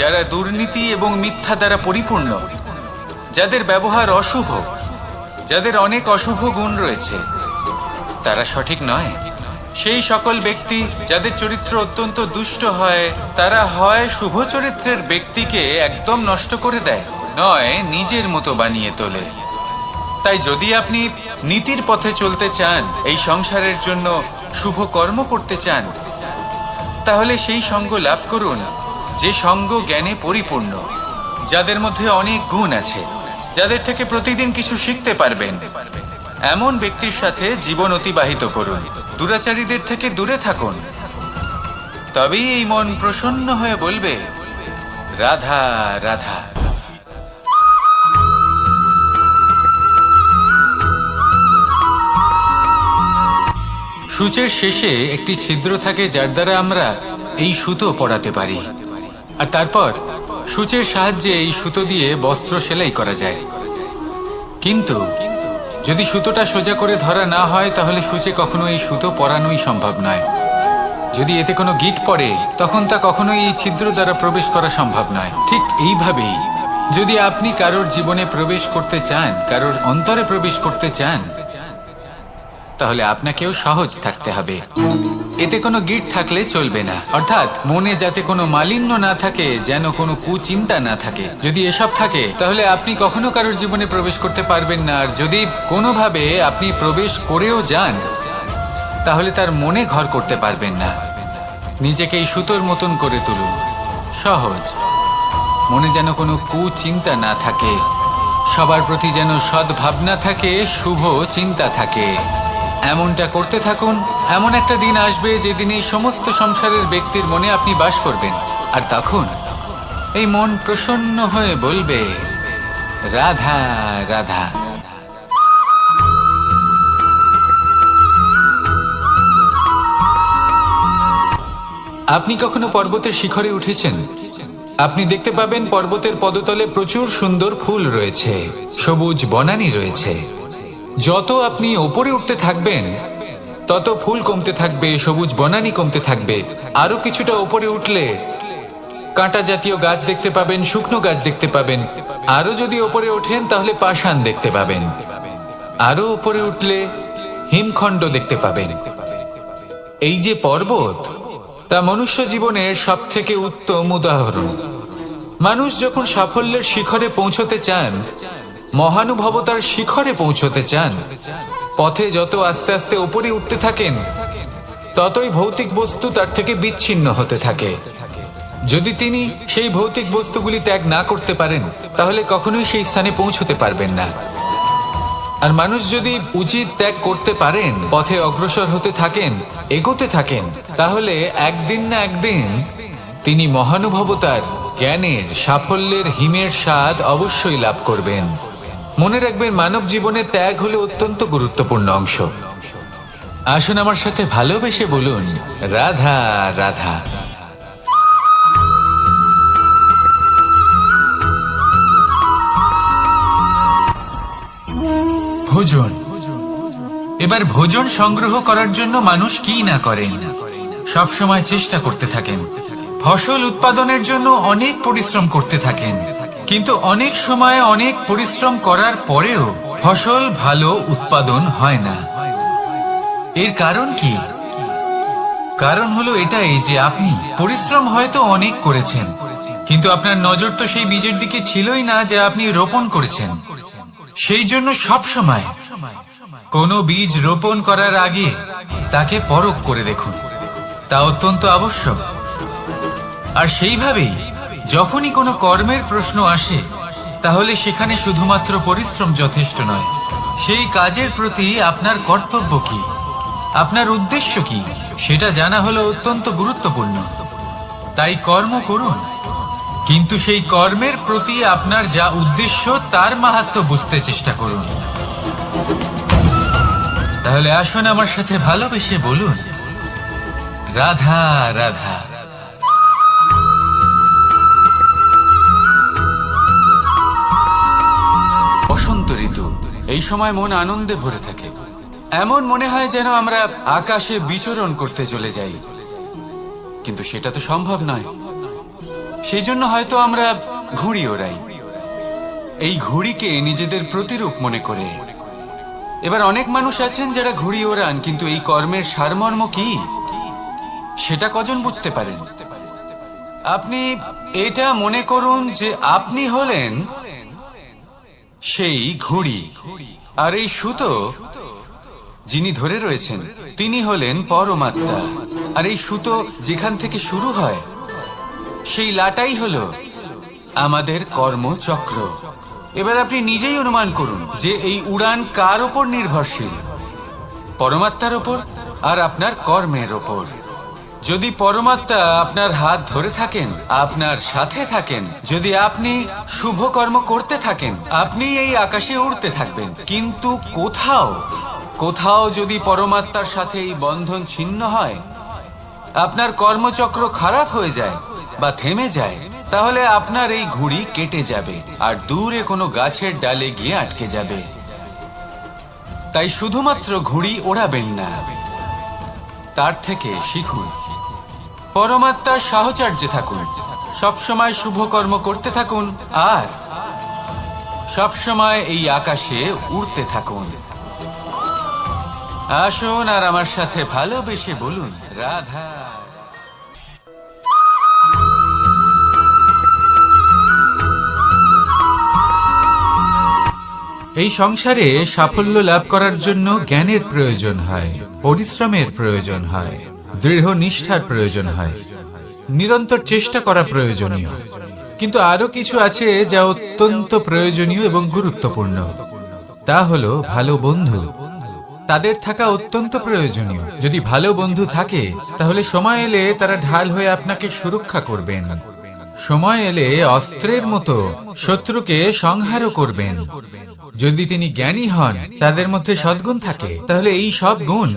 যারা দুর্নীতি এবং মিথ্যা দ্বারা পরিপূর্ণ, যাদের ব্যবহার অশুভ, যাদের অনেক অশুভ গুণ রয়েছে, তারা সঠিক নয়। সেই সকল ব্যক্তি যাদের চরিত্র অত্যন্ত দুষ্ট হয়, তারা হয় শুভ চরিত্রের ব্যক্তিকে একদম নষ্ট করে দেয়, নয় নিজের মতো বানিয়ে তোলে। তাই যদি আপনি নীতির পথে চলতে চান, এই সংসারের জন্য শুভ কর্ম করতে চান, তাহলে সেই সঙ্গ লাভ করুন যে সঙ্গ জ্ঞানে পরিপূর্ণ, যাদের মধ্যে অনেক গুণ আছে, যাদের থেকে প্রতিদিন কিছু শিখতে পারবেন। এমন ব্যক্তির সাথে জীবন অতিবাহিত করুন, দুরাচারীদের থেকে দূরে থাকুন। তবেই এই মন প্রসন্ন হয়ে বলবে, রাধা রাধা। সূচের শেষে একটি ছিদ্র থাকে, যার দ্বারা আমরা এই সুতো পরাতে পারি, আর তারপর সূচের সাহায্যে এই সুতো দিয়ে বস্ত্র সেলাই করা যায়। কিন্তু যদি সুতোটা সোজা করে ধরা না হয়, তাহলে সূচে কখনো এই সুতো পরানোই সম্ভব নয়। যদি এতে কোনো গিঁট পড়ে, তখন তা কখনোই এই ছিদ্র দ্বারা প্রবেশ করা সম্ভব নয়। ঠিক এইভাবেই যদি আপনি কারোর জীবনে প্রবেশ করতে চান, কারোর অন্তরে প্রবেশ করতে চান, তাহলে আপনাকেও সহজ থাকতে হবে। এতে কোনো গিঁট থাকলে চলবে না, অর্থাৎ মনে যাতে কোনো মালিন্য না থাকে, যেন কোনো কুচিন্তা না থাকে। যদি এসব থাকে, তাহলে আপনি কখনো কারোর জীবনে প্রবেশ করতে পারবেন না। আর যদি কোনোভাবে আপনি প্রবেশ করেও যান, তাহলে তার মনে ঘর করতে পারবেন না। নিজেকে এই সুতোর মতন করে তুলুন, সহজ। মনে যেন কোনো কুচিন্তা না থাকে, সবার প্রতি যেন সদ্ভাবনা থাকে, শুভ চিন্তা থাকে। এমনটা করতে থাকুন। এমন একটা দিন আসবে যেদিন এই সমস্ত সংসারের ব্যক্তির মনে আপনি বাস করবেন, আর তখন এই মন প্রসন্ন হয়ে বলবে, রাধা রাধা। আপনি কখনো পর্বতের শিখরে উঠেছেন? আপনি দেখতে পাবেন পর্বতের পদতলে প্রচুর সুন্দর ফুল রয়েছে, সবুজ বনানী রয়েছে। যত আপনি ওপরে উঠতে থাকবেন, তত ফুল কমতে থাকবে, সবুজ বনানী কমতে থাকবে। আরো কিছুটা ওপরে উঠলে কাঁটা জাতীয় গাছ দেখতে পাবেন, শুকনো গাছ দেখতে পাবেন। আরো যদি ওপরে ওঠেন, তাহলে পাষাণ দেখতে পাবেন। আরো ওপরে উঠলে হিমখণ্ড দেখতে পাবেন। এই যে পর্বত, তা মনুষ্য জীবনের সব থেকে উত্তম উদাহরণ। মানুষ যখন সাফল্যের শিখরে পৌঁছতে চান, মহানুভবতার শিখরে পৌঁছতে চান, পথে যত আস্তে আস্তে উপরে উঠতে থাকেন, ততই ভৌতিক বস্তু তার থেকে বিচ্ছিন্ন হতে থাকে। যদি তিনি সেই ভৌতিক বস্তুগুলি ত্যাগ না করতে পারেন, তাহলে কখনোই সেই স্থানে পৌঁছতে পারবেন না। আর মানুষ যদি উচিত ত্যাগ করতে পারেন, পথে অগ্রসর হতে থাকেন, এগোতে থাকেন, তাহলে একদিন না একদিন তিনি মহানুভবতার, জ্ঞানের, সাফল্যের হিমের স্বাদ অবশ্যই লাভ করবেন। মনে রাখবেন, মানব জীবনে ত্যাগ হলো অত্যন্ত গুরুত্বপূর্ণ অংশ। আসুন আমার সাথে ভালোবেসে বলুন, রাধা রাধা। ভোজন। এবার ভোজন সংগ্রহ করার জন্য মানুষ কি না করেন, সব সময় চেষ্টা করতে থাকেন। ফসল উৎপাদনের জন্য অনেক পরিশ্রম করতে থাকেন, কিন্তু অনেক সময় অনেক পরিশ্রম করার পরেও ফসল ভালো উৎপাদন হয় না। এর কারণ কি? কারণ হলো এটাই যে আপনি পরিশ্রম হয়তো অনেক করেছেন, কিন্তু আপনার নজর তো সেই বীজের দিকে ছিলই না যে আপনি রোপণ করেছেন। সেই জন্য সব সময় কোনো বীজ রোপণ করার আগে তাকে পরখ করে দেখুন, তা অত্যন্ত আবশ্যক। আর সেইভাবেই যখনই কোনো কর্মের প্রশ্ন আসে, তাহলে সেখানে শুধুমাত্র পরিশ্রম যথেষ্ট নয়। সেই কাজের প্রতি আপনার কর্তব্য কি, আপনার উদ্দেশ্য কি, সেটা জানা হলো অত্যন্ত গুরুত্বপূর্ণ। তাই কর্ম করুন, কিন্তু সেই কর্মের প্রতি আপনার যা উদ্দেশ্য তার মাহাত্ম্য বুঝতে চেষ্টা করুন। তাহলে আসুন আমার সাথে ভালোবেসে বলুন, রাধা রাধা। বসন্ত ঋতু, এই সময় মন আনন্দে ভরে থাকে। এমন মনে হয় যেন আমরা আকাশে বিচরণ করতে চলে যাই, কিন্তু সেটা তো সম্ভব নয়। সেই জন্য হয়তো আমরা ঘুড়ি ওড়াই, এই ঘুড়িকে নিজেদের প্রতিরূপ মনে করে। এবার অনেক মানুষ আছেন যারা ঘুড়ি ওড়ান, কিন্তু এই কর্মের সারমর্ম কি সেটা কজন বুঝতে পারেন? আপনি এটা মনে করুন যে আপনি হলেন সেই ঘুড়ি, আর এই সুতো যিনি ধরে রয়েছেন তিনি হলেন পরমাত্মা। আর এই সুতো যেখান থেকে শুরু হয়, সেই লাটাই হলো আমাদের কর্মচক্র। এবার আপনি নিজেই অনুমান করুন যে এই উড়ান কার ওপর নির্ভরশীল, পরমাত্মার ওপর আর আপনার কর্মের ওপর। যদি পরমাত্মা আপনার হাত ধরে থাকেন, আপনার সাথে থাকেন, যদি আপনি শুভ কর্ম করতে থাকেন, আপনি এই আকাশে উড়তে থাকবেন। কিন্তু কোথাও কোথাও যদি পরমাত্মার সাথে এই বন্ধন ছিন্ন হয়, আপনার কর্মচক্র খারাপ হয়ে যায় বা থেমে যায়, তাহলে আপনার এই ঘুড়ি কেটে যাবে আর দূরে কোনো গাছের ডালে গিয়ে আটকে যাবে। তাই শুধুমাত্র ঘুড়ি ওড়াবেন না, তার থেকে শিখুন, পরমাত্মার সাহচর্যে থাকুন, সবসময় শুভ কর্ম করতে থাকুন আর সবসময় এই আকাশে উড়তে থাকুন। আসুন আর আমার সাথে ভালোবেসে বলুন, রাধা। এই সংসারে সাফল্য লাভ করার জন্য জ্ঞানের প্রয়োজন হয়, পরিশ্রমের প্রয়োজন হয়, দৃঢ় নিষ্ঠার প্রয়োজন হয়, নিরন্তর চেষ্টা করা প্রয়োজনীয়। কিন্তু আরো কিছু আছে যা অত্যন্ত প্রয়োজনীয় এবং গুরুত্বপূর্ণ। তা হলো ভালো বন্ধু। তাদের থাকা অত্যন্ত প্রয়োজনীয়। যদি ভালো বন্ধু থাকে, তাহলে সময় এলে তারা ঢাল হয়ে আপনাকে সুরক্ষা করবেন। সময় এলে অস্ত্রের মতো শত্রুকে সংহারও করবেন। যদি তিনি জ্ঞানী হন, তাদের মধ্যে সদ্গুণ থাকে, তাহলে এই সব গুণ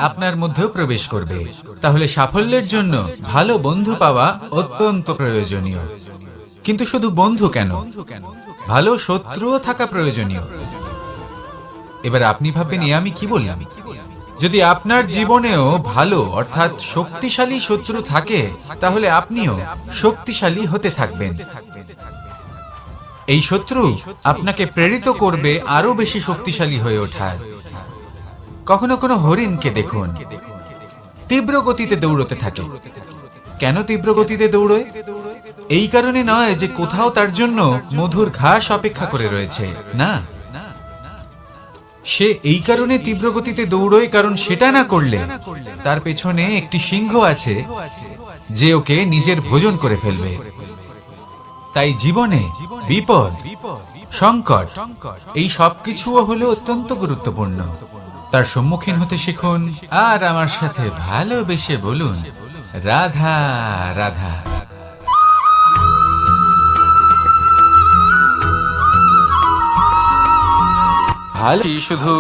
আপনার মধ্যেও প্রবেশ করবে। তাহলে সাফল্যের জন্য ভালো বন্ধু পাওয়া অত্যন্ত প্রয়োজনীয়। কিন্তু শুধু বন্ধু কেন, ভালো শত্রুও থাকা প্রয়োজনীয়। এবার আপনি ভাববেন, আমি কি বললাম? যদি আপনার জীবনেও ভালো অর্থাৎ শক্তিশালী শত্রু থাকে, তাহলে আপনিও শক্তিশালী হতে থাকবেন। এই শত্রু আপনাকে প্রেরিত করবে আরো বেশি শক্তিশালী হয়ে ওঠার। কখনো কোনো হরিণকে দেখুন, তীব্র গতিতে দৌড়তে থাকে। কেন তীব্র গতিতে দৌড়য়? এই কারণে নয় যে কোথাও তার জন্য মধুর ঘাস অপেক্ষা করে রয়েছে, না। সে এই কারণে তীব্র গতিতে দৌড়য় কারণ সেটা না করলে তার পেছনে একটি সিংহ আছে যে ওকে নিজের ভোজন করে ফেলবে। তাই জীবনে বিপদ সংকট, এই সবকিছুও হলো অত্যন্ত গুরুত্বপূর্ণ। তার সম্মুখীন হতে শিখুন আর আমার সাথে ভালোবেসে বলুন, রাধা রাধা। ভালো, শুধু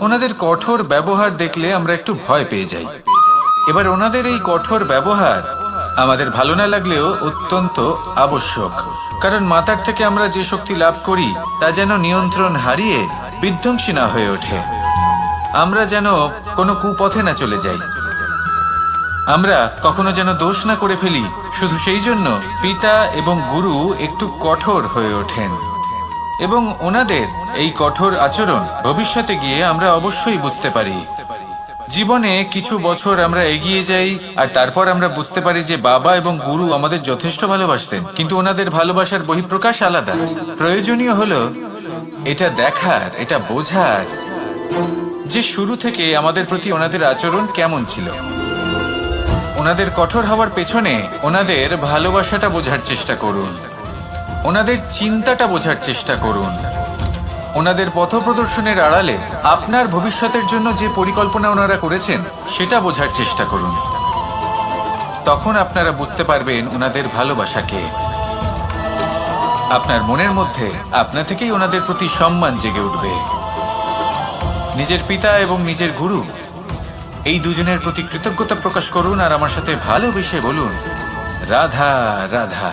ওনাদের কঠোর ব্যবহার দেখলে আমরা একটু ভয় পেয়ে যাই। এবার ওনাদের এই কঠোর ব্যবহার আমাদের ভালো না লাগলেও অত্যন্ত আবশ্যক, কারণ মাতার থেকে আমরা যে শক্তি লাভ করি তা যেন নিয়ন্ত্রণ হারিয়ে বিধ্বংসী না হয়ে ওঠে। আমরা যেন কোনো কুপথে না চলে যাই, আমরা কখনো যেন দোষ না করে ফেলি। শুধু সেই জন্য পিতা এবং গুরু একটু কঠোর হয়ে ওঠেন, এবং ওনাদের এই কঠোর আচরণ ভবিষ্যতে গিয়ে আমরা অবশ্যই বুঝতে পারি। জীবনে কিছু বছর আমরা এগিয়ে যাই আর তারপর আমরা বুঝতে পারি যে বাবা এবং গুরু আমাদের যথেষ্ট ভালোবাসতেন, কিন্তু ওনাদের ভালোবাসার বহিঃপ্রকাশ আলাদা। প্রয়োজনীয় হলো এটা দেখার, এটা বোঝার যে শুরু থেকে আমাদের প্রতি ওনাদের আচরণ কেমন ছিল। ওনাদের কঠোর হওয়ার পেছনে ওনাদের ভালোবাসাটা বোঝার চেষ্টা করুন, ওনাদের চিন্তাটা বোঝার চেষ্টা করুন, ওনাদের পথপ্রদর্শনের আড়ালে আপনার ভবিষ্যতের জন্য যে পরিকল্পনা ওনারা করেছেন সেটা বোঝার চেষ্টা করুন। তখন আপনারা বুঝতে পারবেন ওনাদের ভালোবাসাকে। আপনার মনের মধ্যে আপনা থেকেই ওনাদের প্রতি সম্মান জেগে উঠবে। নিজের পিতা এবং নিজের গুরু এই দুজনের প্রতি কৃতজ্ঞতা প্রকাশ করুন আর আমার সাথে ভালোবেসে বলুন, রাধা রাধা।